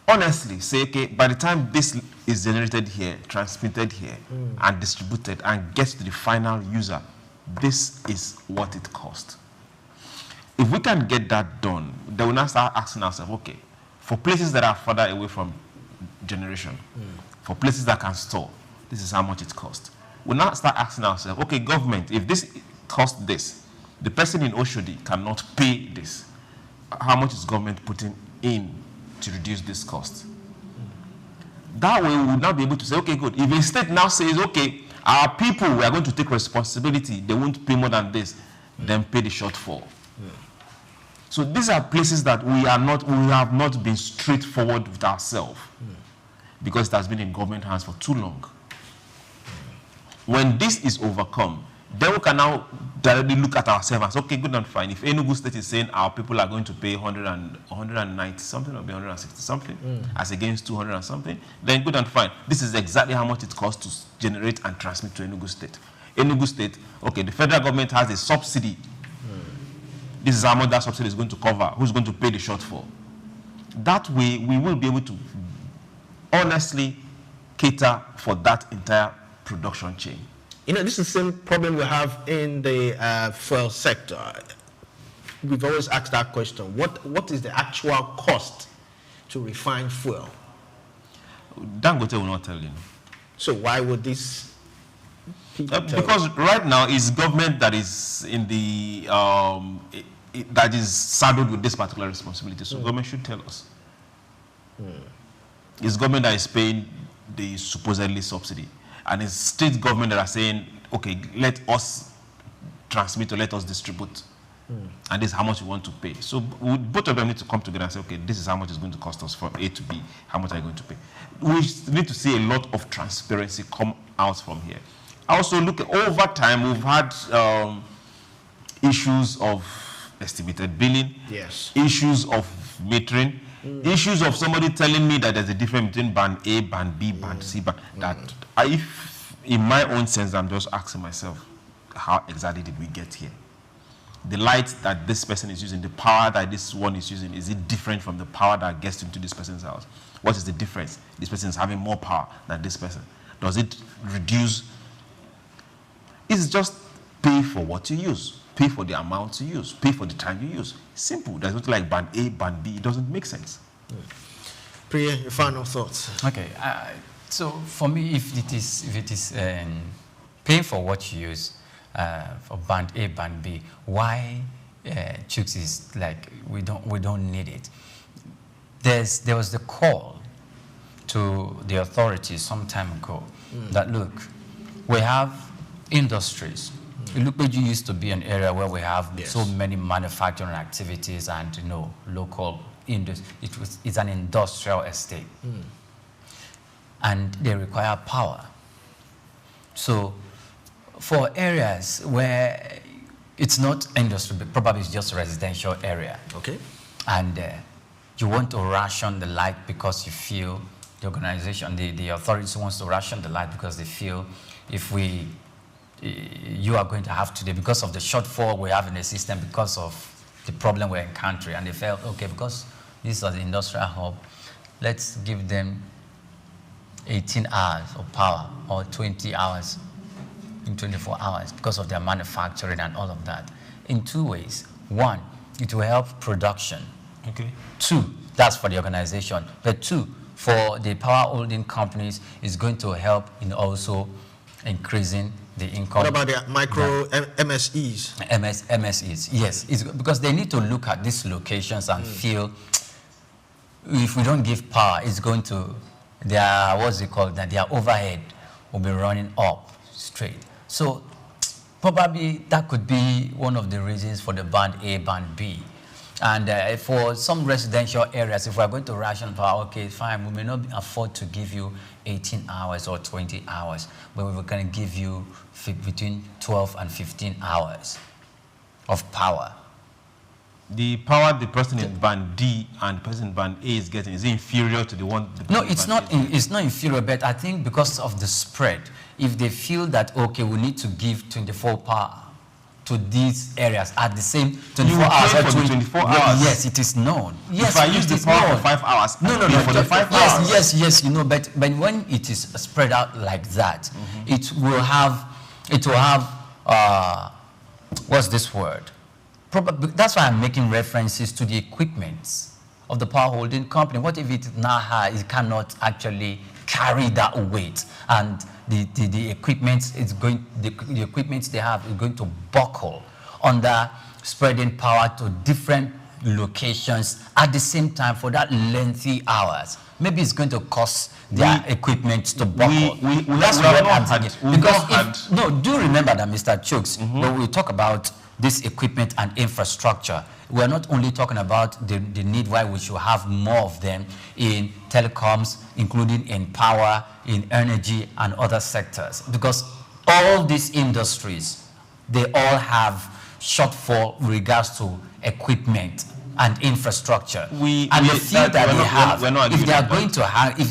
honestly say, okay, by the time this is generated here, transmitted here, and distributed, and gets to the final user, this is what it costs. If we can get that done, then we'll now start asking ourselves, okay, for places that are further away from generation, for places that can store, this is how much it costs. We'll now start asking ourselves, okay, government, if this costs this, the person in Oshodi cannot pay this. How much is government putting in to reduce this cost? That way we will now be able to say, okay, good. If a state now says, okay, our people, we are going to take responsibility, they won't pay more than this, then pay the shortfall. So these are places that we have not been straightforward with ourselves because it has been in government hands for too long. When this is overcome, then we can now directly look at ourselves and say, okay, good and fine. If Enugu State is saying our people are going to pay 190 something or 160 something, as against 200 and something, then good and fine. This is exactly how much it costs to generate and transmit to Enugu State. Enugu State, okay, the federal government has a subsidy. This is how much that subsidy is going to cover. Who's going to pay the shortfall? That way, we will be able to honestly cater for that entire production chain. You know, this is the same problem we have in the fuel sector. We've always asked that question. What is the actual cost to refine fuel? Dangote will not tell you. So why would this people tell because you? Right now it's government that is in the that is saddled with this particular responsibility. So government should tell us. It's government that is paying the supposedly subsidy. And it's state government that are saying, okay, let us transmit or let us distribute. And this is how much we want to pay. So both of them need to come together and say, okay, this is how much it's going to cost us from A to B. How much are you going to pay? We need to see a lot of transparency come out from here. Also, look at over time, we've had issues of estimated billing, issues of metering, issues of somebody telling me that there's a difference between band A, band B, band C, band that if in my own sense, I'm just asking myself, how exactly did we get here? The light that this person is using, the power that this one is using, is it different from the power that gets into this person's house? What is the difference? This person is having more power than this person. Does it reduce? It's just pay for what you use, pay for the amount you use, pay for the time you use. Simple. There's nothing like band A, band B. It doesn't make sense. Priya, your final thoughts. Okay. So for me, if it is paying for what you use for band A, band B, why Chooks is like we don't need it. There was the call to the authorities some time ago that look, we have industries. Ilupeju used to be an area where we have so many manufacturing activities and local industry. It's an industrial estate. And they require power. So for areas where it's not industry, but probably it's just a residential area. Okay. And you want to ration the light because you feel the organization, the authorities wants to ration the light because they feel if you are going to have today because of the shortfall we have in the system, because of the problem we're encountering. And they felt, okay, because this is the industrial hub, let's give them 18 hours of power or 20 hours in 24 hours because of their manufacturing and all of that. In two ways. One, it will help production. Okay. Two, that's for the organization. But two, for the power holding companies, is going to help in also increasing the income. What about the micro MSEs? MSEs, yes. It's because they need to look at these locations and feel if we don't give power, it's going to, their overhead will be running up straight. So probably that could be one of the reasons for the band A, band B. And for some residential areas, if we're going to ration power, okay, fine, we may not afford to give you 18 hours or 20 hours, but we're going to give you between 12 and 15 hours of power. The power the person in band D and the person in band A is getting, is it inferior to the one? No, it's not. It's not inferior, but I think because of the spread, if they feel that okay, we need to give 24 power to these areas at the same 24 hours. For the 24 hours. Yes, it is known. Yes, if I use the power for 5 hours, no, for the 5 hours. Yes, you know, but when it is spread out like that, it will have what's this word? Probably, that's why I'm making references to the equipment of the power holding company. What if it now it cannot actually carry that weight, and the equipment is going, the equipment they have is going to buckle under spreading power to different locations at the same time for that lengthy hours? Maybe it's going to cause their equipment to buckle. That's what I'm thinking. Because do remember that, Mr. Chooks, when we talk about this equipment and infrastructure, we're not only talking about the need why we should have more of them in telecoms, including in power, in energy, and other sectors. Because all these industries, they all have shortfall with regards to equipment and infrastructure. If they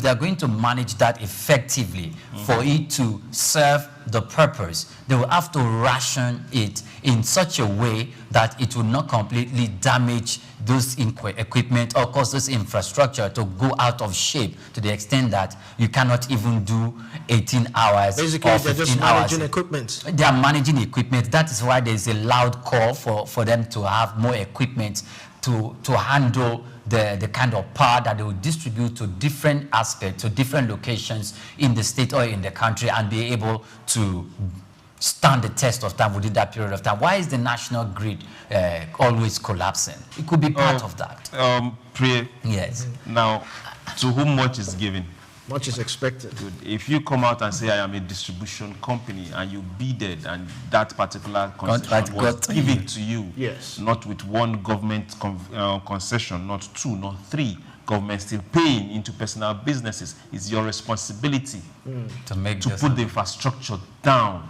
are going to manage that effectively for it to serve the purpose, they will have to ration it in such a way that it will not completely damage those equipment or cause this infrastructure to go out of shape to the extent that you cannot even do 18 hours. Basically, or they're 15 just hours. managing equipment. They are managing equipment. That is why there is a loud call for them to have more equipment to handle the kind of power that they will distribute to different aspects, to different locations in the state or in the country, and be able to stand the test of time within that period of time. Why is the national grid always collapsing? It could be part of that. Pray. Yes. Now, to whom much is given? Much is expected. Good. If you come out and say, I am a distribution company, and you bidded, and that particular concession was given to you, yes, not with one government concession, not two, not three, government still paying into personal businesses, it's your responsibility to put the infrastructure down.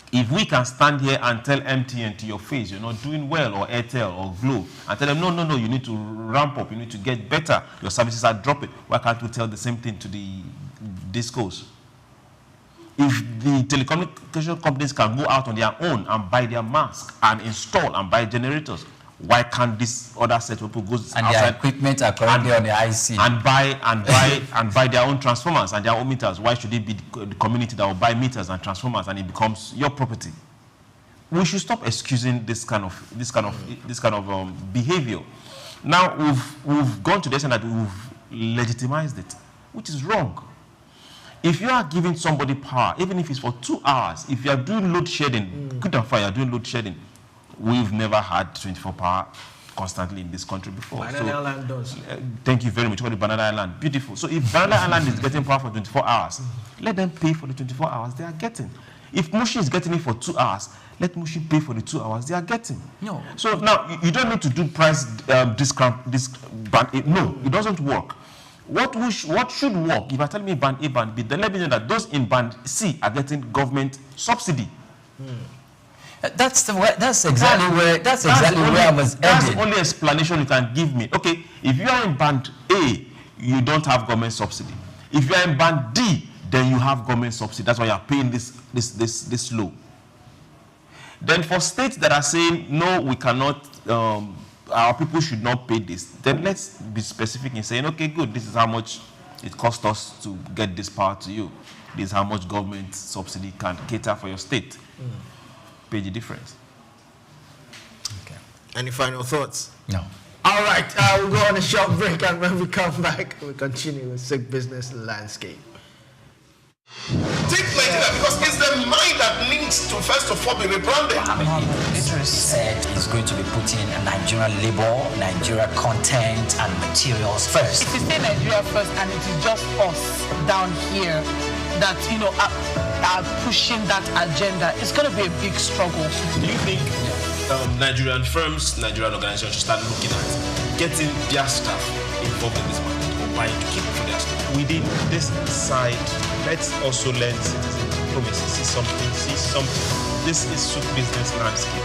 If we can stand here and tell MTN to your face, you're not doing well, or Airtel or Glo, and tell them, no, you need to ramp up, you need to get better, your services are dropping, why can't we tell the same thing to the discos? If the telecommunication companies can go out on their own and buy their masks and install and buy generators, why can't this other set of people go and outside their equipment are currently on the IC and buy their own transformers and their own meters? Why should it be the community that will buy meters and transformers and it becomes your property? We should stop excusing this kind of behavior. Now we've gone to the extent that we've legitimized it, which is wrong. If you are giving somebody power, even if it's for 2 hours, if you are doing load shedding, good and fine, you are doing load shedding. We've never had 24 power constantly in this country before. Banana Island does. Thank you very much for the Banana Island. Beautiful. So if Banana Island is getting power for 24 hours, let them pay for the 24 hours they are getting. If Mushi is getting it for 2 hours, let Mushi pay for the 2 hours they are getting. No. So now you don't need to do price discount. No, it doesn't work. What should work? If I tell me band A, band B, then let me know that those in band C are getting government subsidy. That's exactly where I was heading. That's the only explanation you can give me. Okay, if you are in band A, you don't have government subsidy. If you are in band D, then you have government subsidy. That's why you are paying this low. Then for states that are saying no, we cannot, our people should not pay this, then let's be specific in saying, okay, good, this is how much it costs us to get this power to you. This is how much government subsidy can cater for your state. Pay the difference. Okay. Any final thoughts? No. All right, we'll go on a short break, and when we come back, we'll continue with Sick Business Landscape. Think Nigeria, because it's the mind that needs to first of all be rebranded. Tariffs said it's going to be putting Nigerian labor, Nigeria content and materials first. If you say Nigeria first and it is just us down here that, are pushing that agenda, it's going to be a big struggle. Do you think Nigerian firms, Nigerian organizations should start looking at getting their staff involved in this market or buying to keep for their staff? Within this side, let's also learn citizen diplomacy. See something. This is Soup Business Landscape.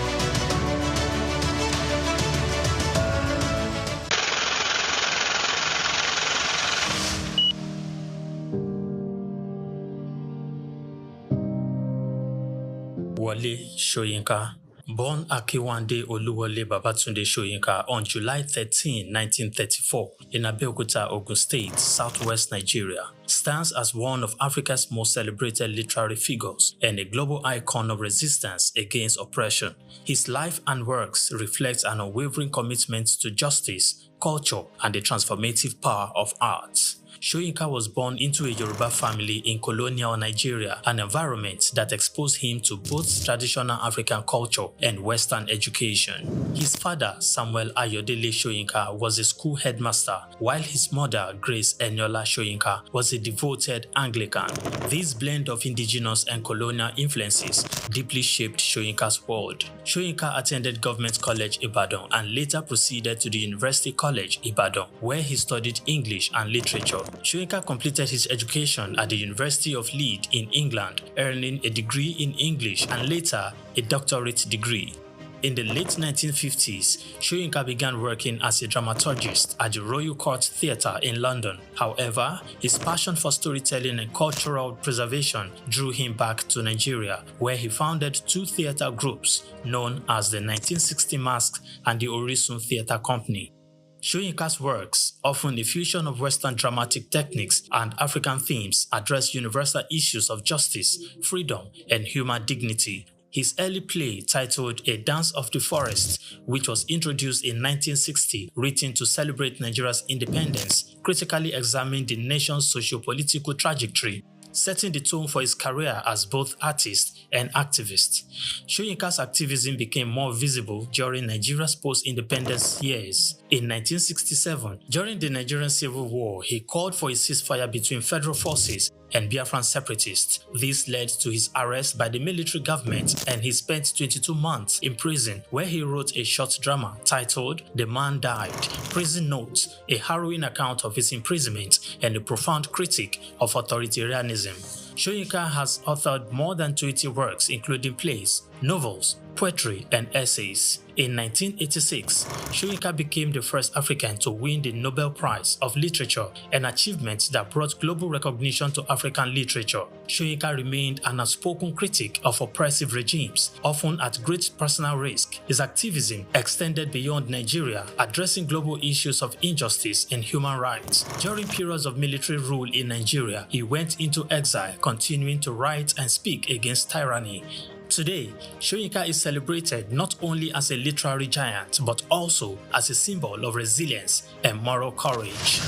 Wole Soyinka. Born Akiwande Oluwole Babatunde Soyinka on July 13, 1934, in Abeokuta, Ogun State, southwest Nigeria, stands as one of Africa's most celebrated literary figures and a global icon of resistance against oppression. His life and works reflect an unwavering commitment to justice, culture, and the transformative power of art. Soyinka was born into a Yoruba family in colonial Nigeria, an environment that exposed him to both traditional African culture and Western education. His father, Samuel Ayodele Soyinka, was a school headmaster, while his mother, Grace Eniola Soyinka, was a devoted Anglican. This blend of indigenous and colonial influences deeply shaped Soyinka's world. Soyinka attended Government College Ibadan and later proceeded to the University College Ibadan, where he studied English and literature. Soyinka completed his education at the University of Leeds in England, earning a degree in English and later a doctorate degree. In the late 1950s, Soyinka began working as a dramaturgist at the Royal Court Theatre in London. However, his passion for storytelling and cultural preservation drew him back to Nigeria, where he founded two theatre groups known as the 1960 Masks and the Orisun Theatre Company. Soyinka's works, often a fusion of Western dramatic techniques and African themes, address universal issues of justice, freedom, and human dignity. His early play, titled A Dance of the Forest, which was introduced in 1960, written to celebrate Nigeria's independence, critically examined the nation's socio-political trajectory, setting the tone for his career as both artist and activist. Soyinka's activism became more visible during Nigeria's post-independence years. In 1967, during the Nigerian Civil War, he called for a ceasefire between federal forces and Biafran separatists. This led to his arrest by the military government, and he spent 22 months in prison, where he wrote a short drama titled The Man Died, Prison Notes, a harrowing account of his imprisonment and a profound critique of authoritarianism. Soyinka has authored more than 20 works, including plays, novels, poetry, and essays. In 1986, Soyinka became the first African to win the Nobel Prize of Literature, an achievement that brought global recognition to African literature. Soyinka remained an outspoken critic of oppressive regimes, often at great personal risk. His activism extended beyond Nigeria, addressing global issues of injustice and human rights. During periods of military rule in Nigeria, he went into exile, continuing to write and speak against tyranny. Today, Soyinka is celebrated not only as a literary giant, but also as a symbol of resilience and moral courage.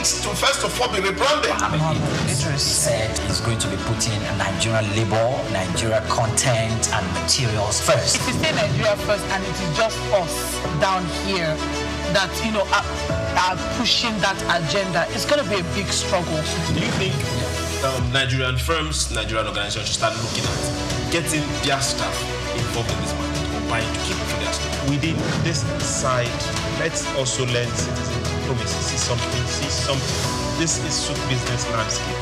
To first of all be rebranded. Literally said he's going to be putting Nigerian labor, Nigeria content and materials first. If you say Nigeria first and it is just us down here that, are pushing that agenda, it's going to be a big struggle. Do you think Nigerian firms, Nigerian organizations should start looking at getting their staff involved in this market or buying to keep for their staff? Within this side, let's also learn citizen diplomacy. See something. This is Souk Business Landscape.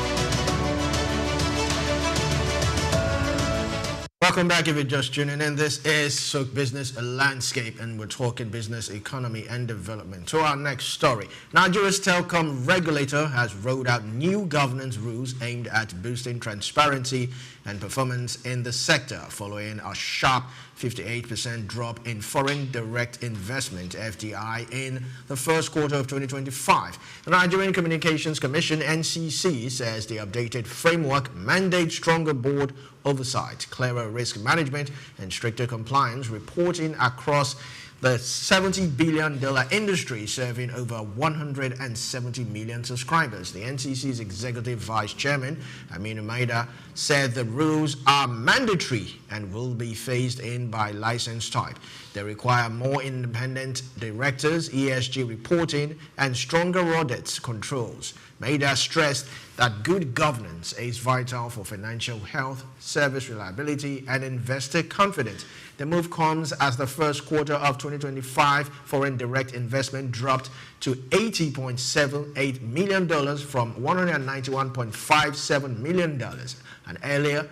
Welcome back if you're just tuning in. This is Souk Business Landscape, and we're talking business, economy, and development. To our next story, Nigeria's telecom regulator has rolled out new governance rules aimed at boosting transparency and performance in the sector, following a sharp 58% drop in foreign direct investment, FDI, in the first quarter of 2025. The Nigerian Communications Commission, NCC, says the updated framework mandates stronger board oversight, clearer risk management, and stricter compliance reporting across the $70 billion industry, serving over 170 million subscribers. The NCC's Executive Vice Chairman, Aminu Maida, said the rules are mandatory and will be phased in by license type. They require more independent directors, ESG reporting, and stronger audit controls. Maida stressed that good governance is vital for financial health, service reliability, and investor confidence. The move comes as the first quarter of 2025 foreign direct investment dropped to $80.78 million from $191.57 million, and earlier,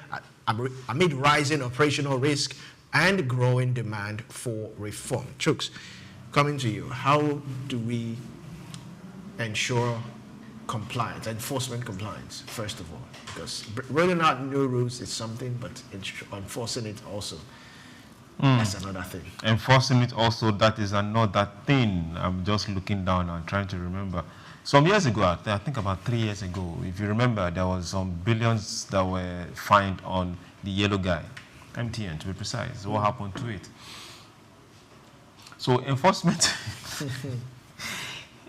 amid rising operational risk, and growing demand for reform. Chooks, coming to you, how do we ensure compliance, enforcement compliance, first of all? Because rolling out new rules is something, but enforcing it also, that's another thing. Enforcing it also, that is another thing. I'm just looking down and trying to remember. Some years ago, I think about 3 years ago, if you remember, there was some billions that were fined on the yellow guy, MTN to be precise. What happened to it? So enforcement,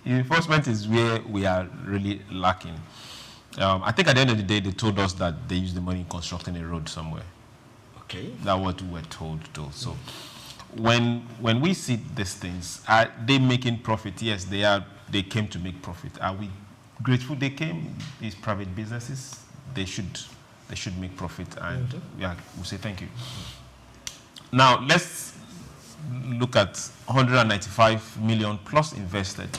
enforcement is where we are really lacking. I think at the end of the day, they told us that they used the money in constructing a road somewhere. Okay. That's what we were told though. So when we see these things, are they making profit? Yes, they are. They came to make profit. Are we grateful they came? These private businesses, they should make profit, and we say thank you. Now let's look at 195 million plus invested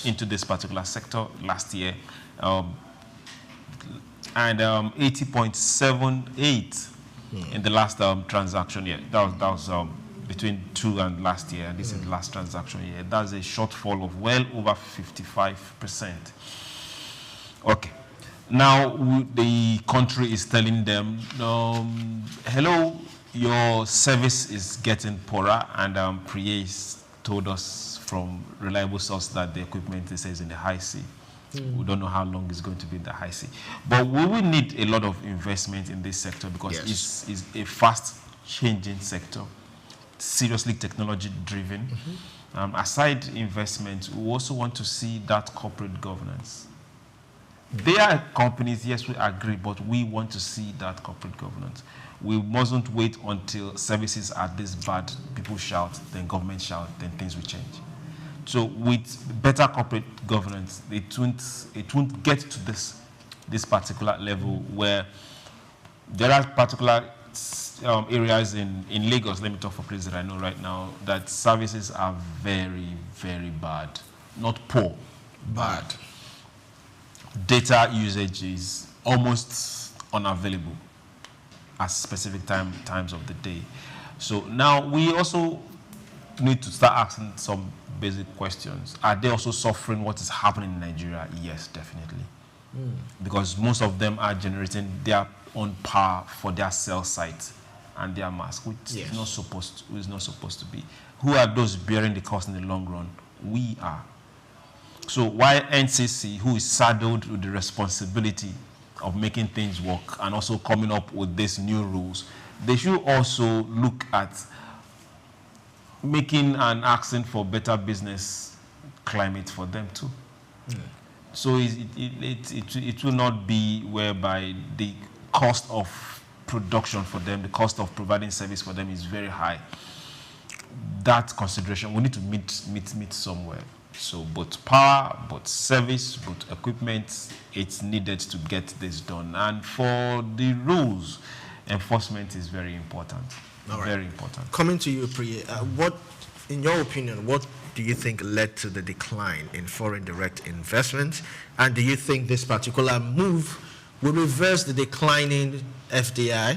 into this particular sector last year, and 80.78 in the last transaction year. That was between 2 and last year. This is the last transaction year. That's a shortfall of well over 55%. Okay. Now the country is telling them, hello, your service is getting poorer, and Prius told us from reliable source that the equipment is in the high sea. We don't know how long it's going to be in the high sea. But we will need a lot of investment in this sector because it's a fast-changing sector, seriously technology-driven. Aside investment, we also want to see that corporate governance. There are companies, yes, we agree, but we want to see that corporate governance. We mustn't wait until services are this bad, people shout, then government shout, then things will change. So with better corporate governance, it won't get to this particular level where there are particular areas in Lagos, let me talk for places that I know right now, that services are very, very bad. Not poor, bad. Data usage is almost unavailable at specific times of the day. So now we also need to start asking some basic questions. Are they also suffering what is happening in Nigeria? Yes, definitely. Because most of them are generating their own power for their cell site and their mask, which is not supposed to be. Who are those bearing the cost in the long run? We are. So why NCC, who is saddled with the responsibility of making things work and also coming up with these new rules, they should also look at making an accent for better business climate for them too. So it will not be whereby the cost of production for them, the cost of providing service for them is very high. That consideration, we need to meet somewhere. So both power, both service, both equipment, it's needed to get this done. And for the rules, enforcement is very important. Very important. Coming to you, Priya, what, in your opinion, what do you think led to the decline in foreign direct investment? And do you think this particular move will reverse the declining FDI?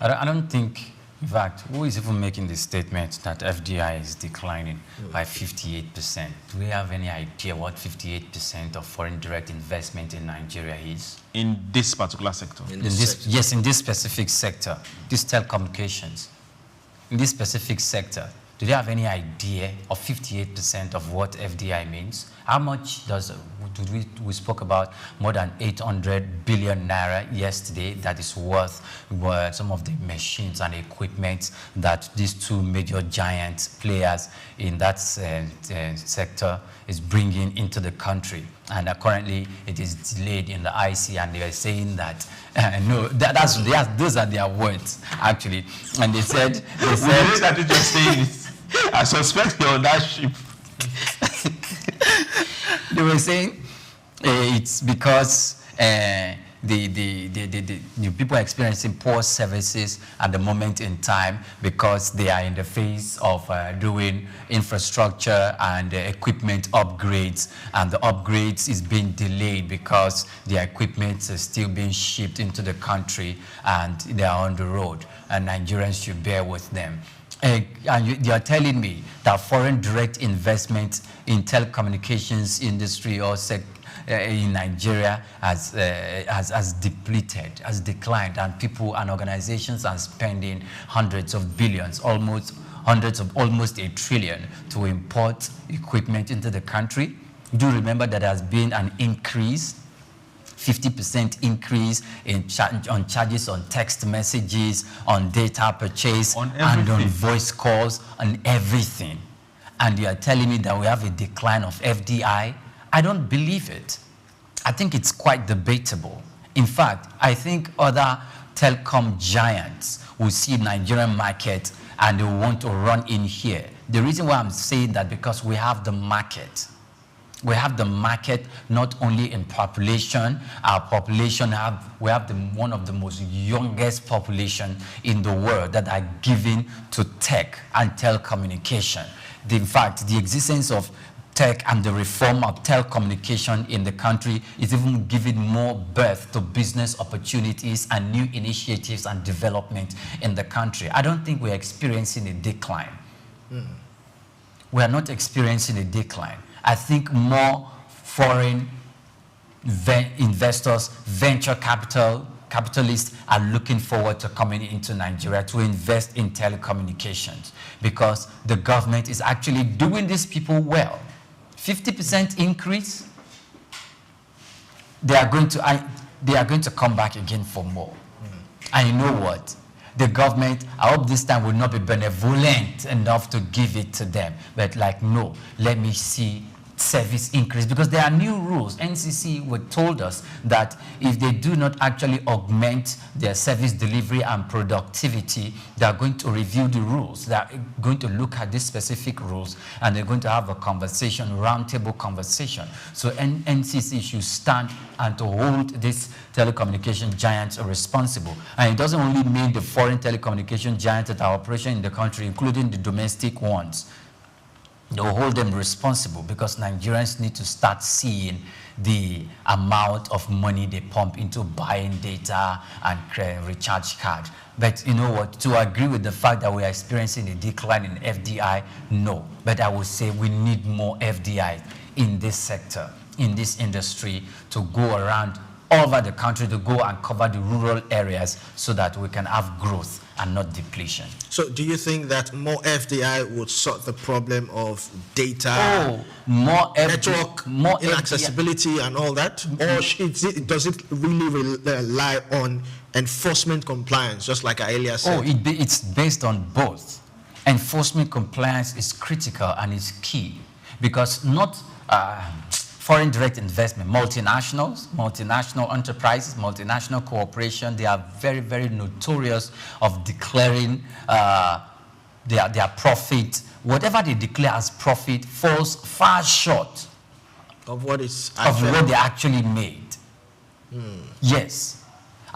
I don't think, in fact, who is even making the statement that FDI is declining by 58%? Do we have any idea what 58% of foreign direct investment in Nigeria is? In this particular sector? Yes, in this specific sector, this telecommunications. In this specific sector, do they have any idea of 58% of what FDI means? How much does, we spoke about more than 800 billion naira yesterday that is worth some of the machines and equipment that these two major giant players in that sector is bringing into the country. And currently it is delayed in the IC, and they are saying that, no, those are their words, actually. And they said that you just saying it. I suspect you're on that ship. They were saying it's because the people are experiencing poor services at the moment in time because they are in the phase of doing infrastructure and equipment upgrades, and the upgrades is being delayed because the equipment is still being shipped into the country and they are on the road, and Nigerians should bear with them. And you are telling me that foreign direct investment in telecommunications industry or in Nigeria has depleted, has declined, and people and organizations are spending hundreds of billions, almost $1 trillion to import equipment into the country. Do remember that there has been an increase, 50% increase on charges on text messages, on data purchase, and on voice calls, on everything. And you are telling me that we have a decline of FDI? I don't believe it. I think it's quite debatable. In fact, I think other telecom giants will see Nigerian market and they want to run in here. The reason why I'm saying that, because we have the market. We have the market not only in population. Our population we have one of the most youngest population in the world that are given to tech and telecommunication. In fact, the existence of tech and the reform of telecommunication in the country is even giving more birth to business opportunities and new initiatives and development in the country. I don't think we're experiencing a decline. We are not experiencing a decline. I think more foreign investors, venture capitalists are looking forward to coming into Nigeria to invest in telecommunications because the government is actually doing these people well. 50% increase, they are going to come back again for more. And you know what? The government, I hope this time will not be benevolent enough to give it to them, but like, no, let me see service increase, because there are new rules. NCC told us that if they do not actually augment their service delivery and productivity, they are going to review the rules. They are going to look at these specific rules and they're going to have a conversation, roundtable conversation. So NCC should stand and to hold these telecommunication giants responsible. And it doesn't only mean the foreign telecommunication giants that are operating in the country, including the domestic ones. They'll hold them responsible because Nigerians need to start seeing the amount of money they pump into buying data and recharge card. But you know what, to agree with the fact that we are experiencing a decline in FDI, no. But I would say we need more FDI in this sector, in this industry, to go around all over the country, to go and cover the rural areas so that we can have growth and not depletion. So do you think that more FDI would solve the problem of data, network, more inaccessibility and all that? Or does it really rely on enforcement compliance, just like I earlier said? It's based on both. Enforcement compliance is critical and is key because not foreign direct investment, multinational enterprises, multinational cooperation, they are very, very notorious of declaring their profit. Whatever they declare as profit falls far short of what they actually made. Yes.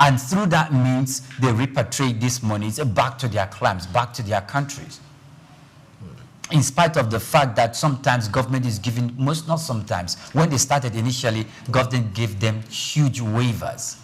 And through that means they repatriate these monies back to their clans, back to their countries. In spite of the fact that sometimes government is giving, not sometimes, when they started initially, government gave them huge waivers.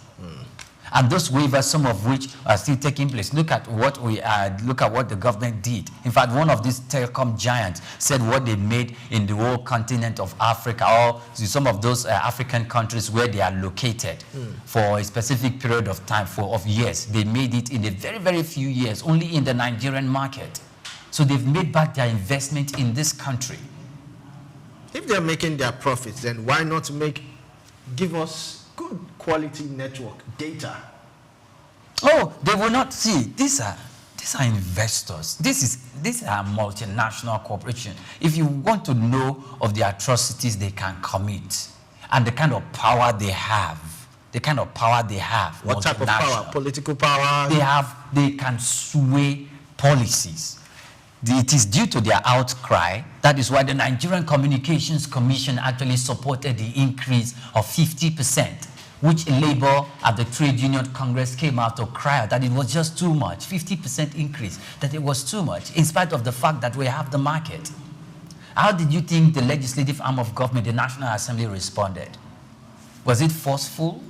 And those waivers, some of which are still taking place. Look at what the government did. In fact, one of these telecom giants said what they made in the whole continent of Africa, or some of those African countries where they are located for a specific period of time, of years. They made it in a very, very few years, only in the Nigerian market. So they've made back their investment in this country. If they're making their profits, then why not give us good quality network data? They will not see. These are investors. These are multinational corporations. If you want to know of the atrocities they can commit and the kind of power they have, what type of power? Political power? They can sway policies. It is due to their outcry. That is why the Nigerian Communications Commission actually supported the increase of 50% which labor at the trade union congress came out to cry out that it was just too much, 50% increase, that it was too much, in spite of the fact that we have the market. How did you think the legislative arm of government, the National Assembly, responded? Was it forceful?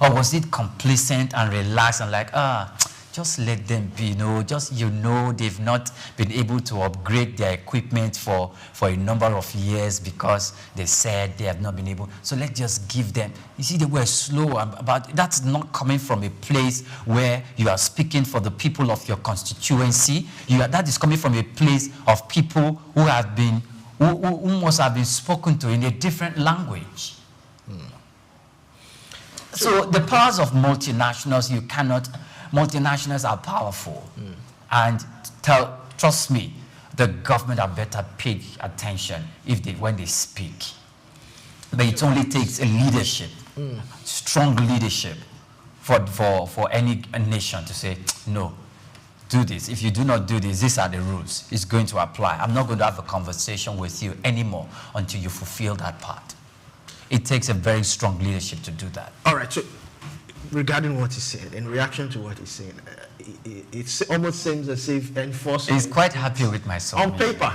Or was it complacent and relaxed and like, just let them be, they've not been able to upgrade their equipment for a number of years because they said they have not been able, so let's just give them. You see, they were slow about, that's not coming from a place where you are speaking for the people of your constituency. That is coming from a place of people who have been, who must have been spoken to in a different language. So the powers of multinationals, multinationals are powerful. And trust me, the government are better pay attention when they speak. But it only takes a leadership, strong leadership for any nation to say, no, do this. If you do not do this, these are the rules. It's going to apply. I'm not going to have a conversation with you anymore until you fulfill that part. It takes a very strong leadership to do that. All right, so regarding what he said, in reaction to what he's saying, it almost seems as if enforcing... He's quite happy with my son. On paper.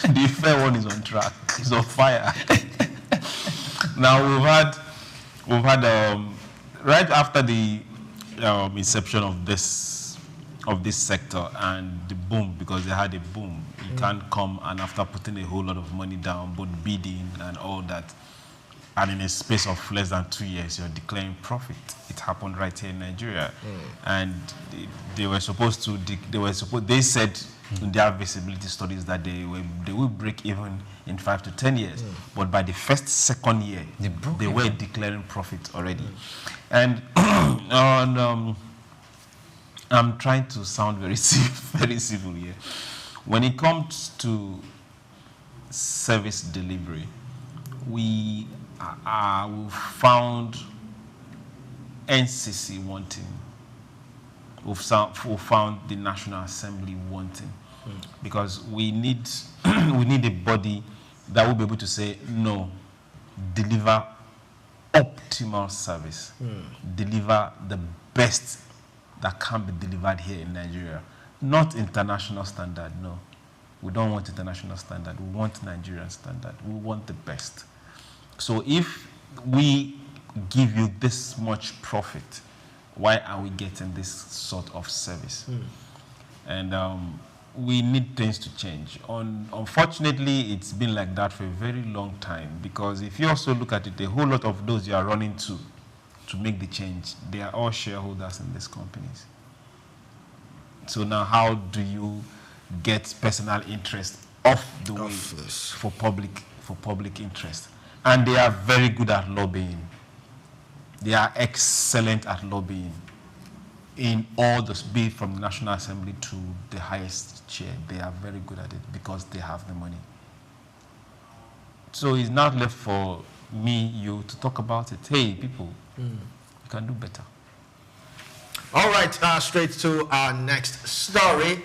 The fair one is on track. It's on fire. Now we've had right after the inception of this sector and the boom, because they had a boom. You can't come and after putting a whole lot of money down, both bidding and all that, and in a space of less than 2 years, you're declaring profit. It happened right here in Nigeria, and they were supposed to. They said in their visibility studies that they will break even in 5 to 10 years, but by the second year, they were declaring profit already, and I'm trying to sound very civil here. When it comes to service delivery, we found NCC wanting. We've found the National Assembly wanting, because we need a body that will be able to say no, deliver optimal service, deliver the best that can be delivered here in Nigeria. Not international standard, no. We don't want international standard. We want Nigerian standard. We want the best. So if we give you this much profit, why are we getting this sort of service? And we need things to change. Unfortunately, it's been like that for a very long time, because if you also look at it, a whole lot of those you are running to make the change, they are all shareholders in these companies. So now how do you get personal interest off the way for public interest? And they are very good at lobbying. They are excellent at lobbying in all the, be it from the National Assembly to the highest chair. They are very good at it because they have the money. So it's not left for me, you to talk about it. Hey, people, you can do better. All right, straight to our next story.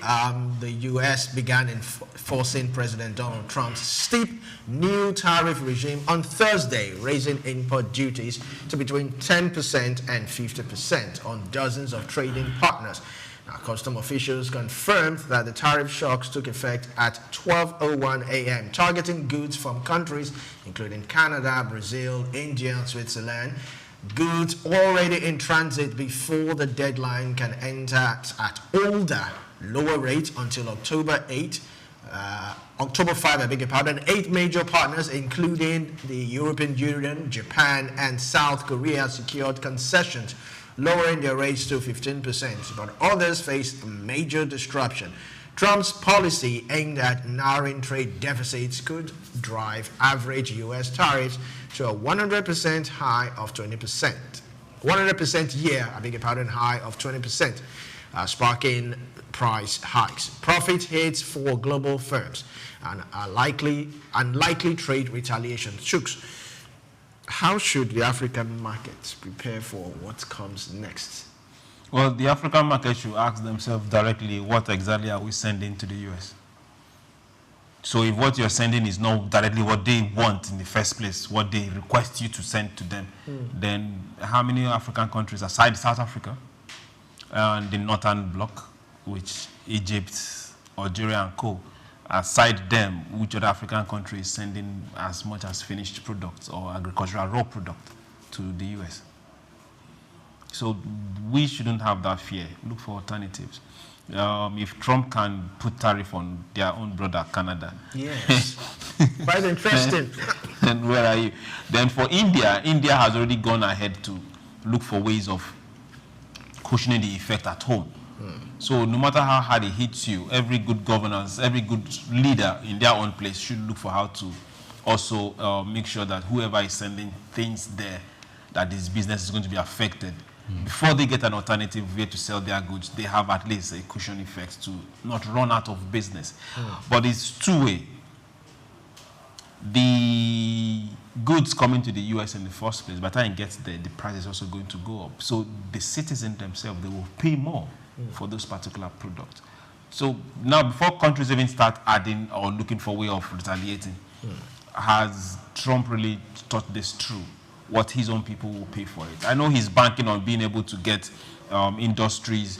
The U.S. began enforcing President Donald Trump's steep new tariff regime on Thursday, raising import duties to between 10% and 50% on dozens of trading partners. Now, custom officials confirmed that the tariff shocks took effect at 12:01 a.m., targeting goods from countries including Canada, Brazil, India, and Switzerland. Goods already in transit before the deadline can enter at older, lower rates until October 5, I beg your pardon. 8 major partners, including the European Union, Japan, and South Korea, secured concessions, lowering their rates to 15%, but others faced major disruption. Trump's policy aimed at narrowing trade deficits could drive average U.S. tariffs to a 100% high of 20%. 100% year, I beg your pardon, high of 20%, sparking price hikes. Profit hits for global firms and unlikely trade retaliation. Chooks, how should the African markets prepare for what comes next? Well, the African market should ask themselves directly, what exactly are we sending to the U.S.? So if what you're sending is not directly what they want in the first place, what they request you to send to them, then how many African countries aside South Africa and the Northern Bloc, which Egypt, Algeria and co, aside them, which other African country is sending as much as finished products or agricultural raw product to the US? So we shouldn't have that fear. Look for alternatives. If Trump can put tariff on their own brother, Canada. Yes. Quite interesting. Then where are you? Then for India, India has already gone ahead to look for ways of cushioning the effect at home. So no matter how hard it hits you, every good governance, every good leader in their own place should look for how to also make sure that whoever is sending things there, that this business is going to be affected. Before they get an alternative way to sell their goods, they have at least a cushion effect to not run out of business. But it's two-way. The goods coming to the US in the first place, by the time it gets there, the price is also going to go up. So the citizens themselves, they will pay more for those particular products. So now, before countries even start adding or looking for a way of retaliating, has Trump really thought this through? What his own people will pay for it. I know he's banking on being able to get industries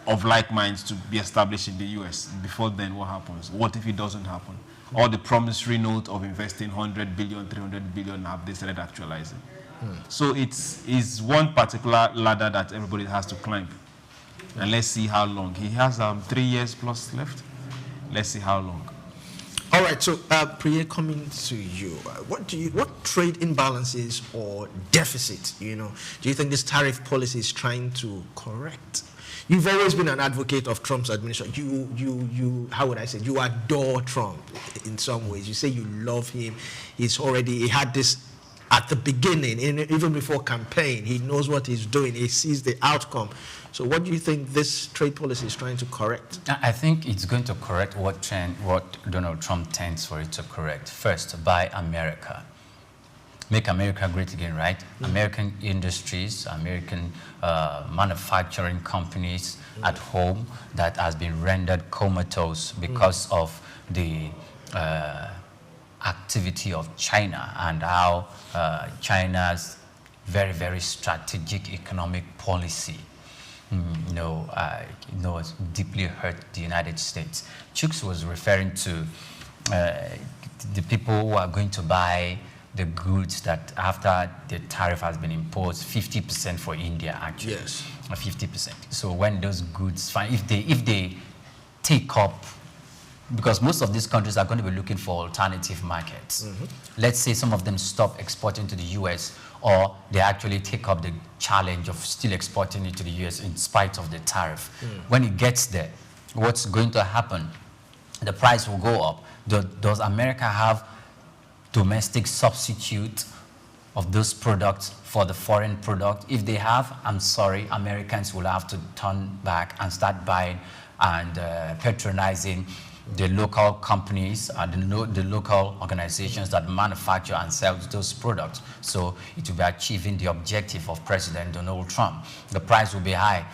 of like minds to be established in the US. Before then, what happens? What if it doesn't happen? Or the promissory note of investing 100 billion, 300 billion, have they started actualizing? So it's one particular ladder that everybody has to climb. And let's see how long. He has 3 years plus left. Let's see how long. All right, so Priya, coming to you, what trade imbalances or deficit, do you think this tariff policy is trying to correct? You've always been an advocate of Trump's administration. You how would I say? You adore Trump in some ways. You say you love him. He had this at the beginning, even before campaign. He knows what he's doing. He sees the outcome. So what do you think this trade policy is trying to correct? I think it's going to correct what Donald Trump tends for it to correct. First, buy America. Make America great again, right? American industries, American manufacturing companies at home that has been rendered comatose because of the activity of China and how China's very, very strategic economic policy it's deeply hurt the United States. Chooks was referring to the people who are going to buy the goods that after the tariff has been imposed, 50% for India actually. Yes. 50%. So when those goods, if they take up, because most of these countries are going to be looking for alternative markets. Let's say some of them stop exporting to the US, or they actually take up the challenge of still exporting it to the US in spite of the tariff. When it gets there, what's going to happen? The price will go up. Does America have domestic substitute of those products for the foreign product? If they have, I'm sorry, Americans will have to turn back and start buying and patronizing the local companies and the local organizations that manufacture and sell those products. So it will be achieving the objective of President Donald Trump. The price will be high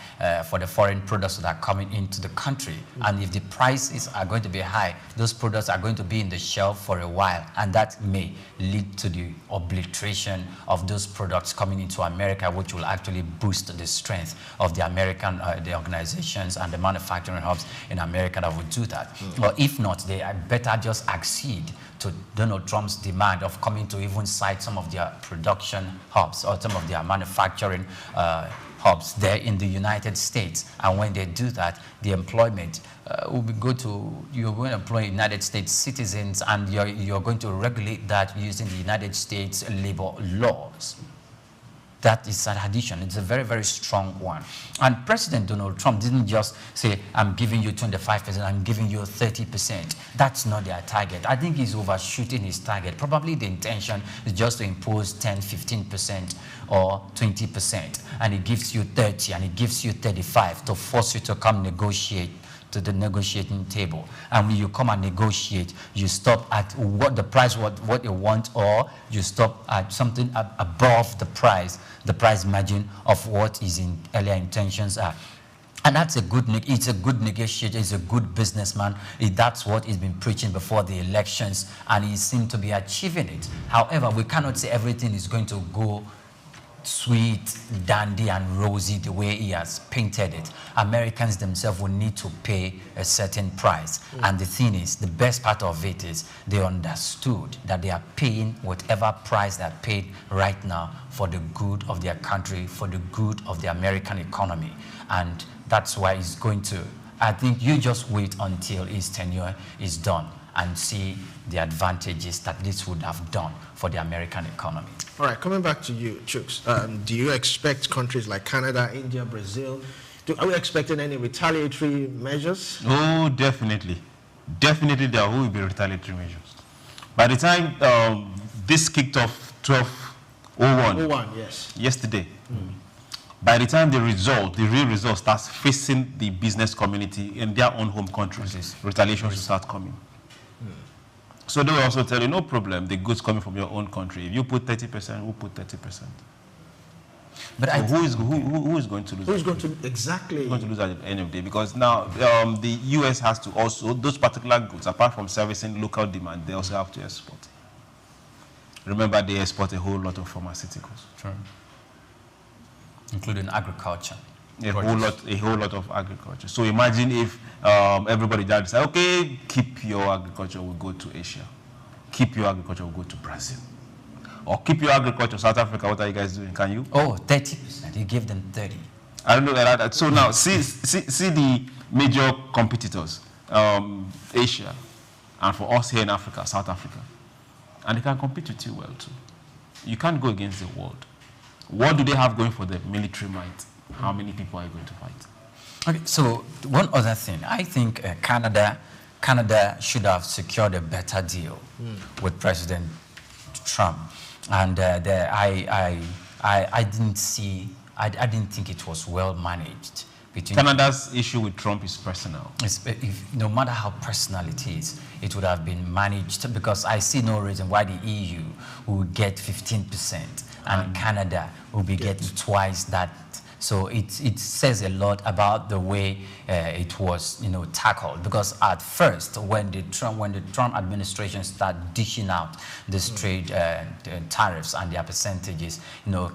for the foreign products that are coming into the country. And if the prices are going to be high, those products are going to be in the shelf for a while, and that may lead to the obliteration of those products coming into America, which will actually boost the strength of the American the organizations and the manufacturing hubs in America that will do that. But if not, they had better just accede to Donald Trump's demand of coming to even cite some of their production hubs or some of their manufacturing hubs there in the United States. And when they do that, the employment will be you're going to employ United States citizens, and you're going to regulate that using the United States labor laws. That is an addition. It's a very, very strong one. And President Donald Trump didn't just say, I'm giving you 25%, I'm giving you 30%. That's not their target. I think he's overshooting his target. Probably the intention is just to impose 10, 15% or 20%. And he gives you 30 and he gives you 35 to force you to come negotiate to the negotiating table. And when you come and negotiate, you stop at what the price, what you want, or you stop at something above the price margin of what is in earlier intentions are. And that's a good, it's a good negotiator, he's a good businessman. That's what he's been preaching before the elections, and he seemed to be achieving it. However, we cannot say everything is going to go sweet, dandy, and rosy the way he has painted it. Americans themselves will need to pay a certain price. And the thing is, the best part of it is they understood that they are paying whatever price they're paid right now for the good of their country, for the good of the American economy. And that's why he's going to, I think you just wait until his tenure is done and see the advantages that this would have done for the American economy. All right, coming back to you, Chooks, do you expect countries like Canada, India, Brazil, are we expecting any retaliatory measures? Oh, definitely. Definitely there will be retaliatory measures. By the time this kicked off 12/01, yes, yesterday, by the time the real result starts facing the business community in their own home countries, retaliation should start coming. So they will also tell you, no problem, the goods coming from your own country. If you put 30%, we'll put 30%. But so who is going to lose? Who's going to exactly? Who's going to lose at the end of the day? Because now the US has to also, those particular goods, apart from servicing local demand, they also have to export. Remember, they export a whole lot of pharmaceuticals. Sure. Including agriculture. A whole lot of agriculture. So imagine if everybody just say, okay, keep your agriculture, we'll go to Asia. Keep your agriculture, we'll go to Brazil. Or keep your agriculture, South Africa, what are you guys doing? Can you? Oh, 30%. You give them 30. I don't know like that. So now, see the major competitors, Asia, and for us here in Africa, South Africa. And they can compete with you well too. You can't go against the world. What do they have going for them? Military might. How many people are you going to fight? Okay, so one other thing. I think Canada should have secured a better deal with President Trump. And I didn't think it was well managed. Canada's issue with Trump is personal. No matter how personal it is, it would have been managed, because I see no reason why the EU would get 15% and Canada will be getting twice that. So it says a lot about the way it was, tackled. Because at first, when the Trump administration started dishing out this trade tariffs and their percentages,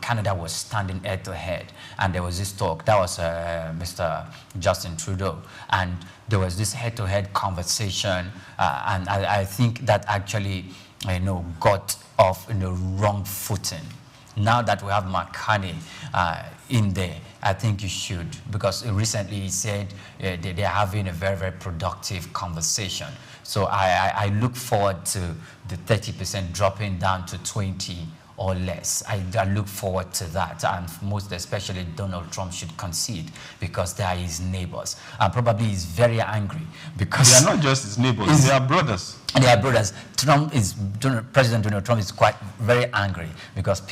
Canada was standing head to head, and there was this talk. That was Mr. Justin Trudeau, and there was this head-to-head conversation, and I think that actually, got off in the wrong footing. Now that we have McCartney in there, I think you should, because recently he said they're having a very, very productive conversation. So I look forward to the 30% dropping down to 20 or less. I look forward to that, and most especially Donald Trump should concede, because they are his neighbors. And probably he's very angry because they are not just his neighbors, they are brothers. They are brothers. President Donald Trump is quite very angry because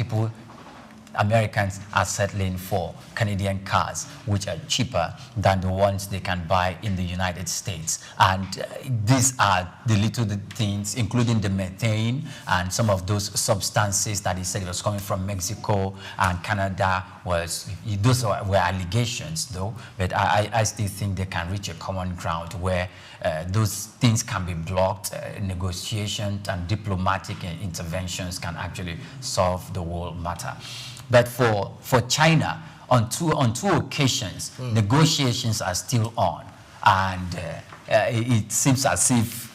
Americans are settling for Canadian cars, which are cheaper than the ones they can buy in the United States. And these are the little things, including the methane and some of those substances that he said was coming from Mexico and Canada. Those were allegations, though, but I still think they can reach a common ground where those things can be blocked. Negotiations and diplomatic interventions can actually solve the whole matter. But for China, on two occasions, negotiations are still on, and it seems as if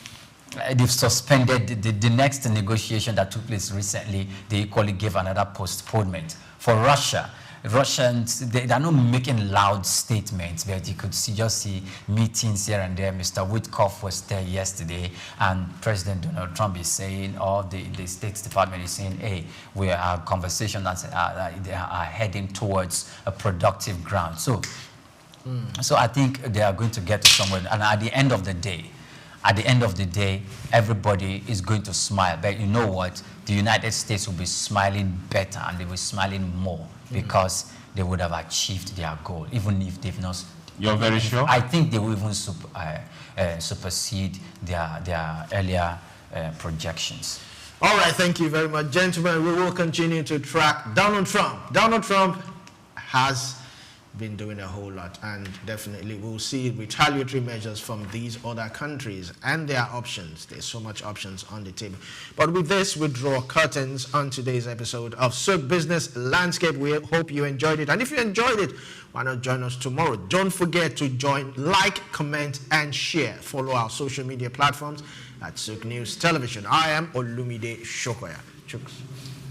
they've suspended the next negotiation that took place recently. They equally gave another postponement. For Russia, Russians, they are not making loud statements, but you could just see meetings here and there. Mr. Witkoff was there yesterday, and President Donald Trump is saying, or the State Department is saying, hey, we are conversation they are heading towards a productive ground. So I think they are going to get to somewhere, and at the end of the day, everybody is going to smile. But you know what? The United States will be smiling better, and they will be smiling more, because they would have achieved their goal, even if they've not. You're very sure? I think they will even supersede their earlier projections. All right, thank you very much, gentlemen. We will continue to track Donald Trump. Donald Trump has been doing a whole lot, and definitely we'll see retaliatory measures from these other countries and their options. There's so much options on the table. But with this, we draw curtains on today's episode of Sook Business Landscape. We hope you enjoyed it, and if you enjoyed it, why not join us tomorrow? Don't forget to join, like, comment, and share. Follow our social media platforms at Sook News Television. I am Olumide Shokoya. Chuks.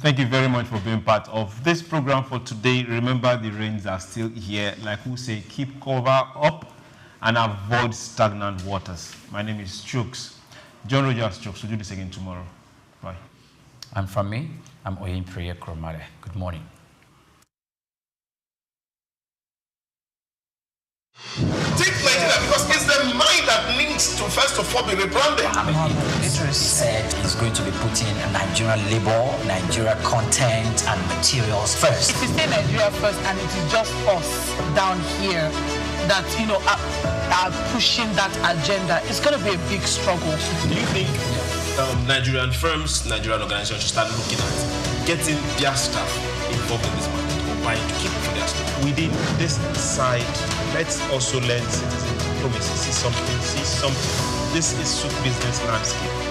Thank you very much for being part of this program for today. Remember, the rains are still here. Like we say, keep cover up and avoid stagnant waters. My name is Chuks. John Rogers Chuks. We'll do this again tomorrow. Bye. And from me, I'm Oyin Priya Kromare. Good morning. Take Nigeria because it's the mind that needs to first of all be rebranded. Tariffs said is going to be putting Nigerian labor, Nigeria content and materials first. If you say Nigeria first and it is just us down here that, you know, are pushing that agenda, it's going to be a big struggle. Do you think Nigerian firms, Nigerian organizations should start looking at getting their staff involved in this market or buying to keep for their staff? Within this side, let's also learn citizen diplomacy. See something. This is Sook Business Landscape.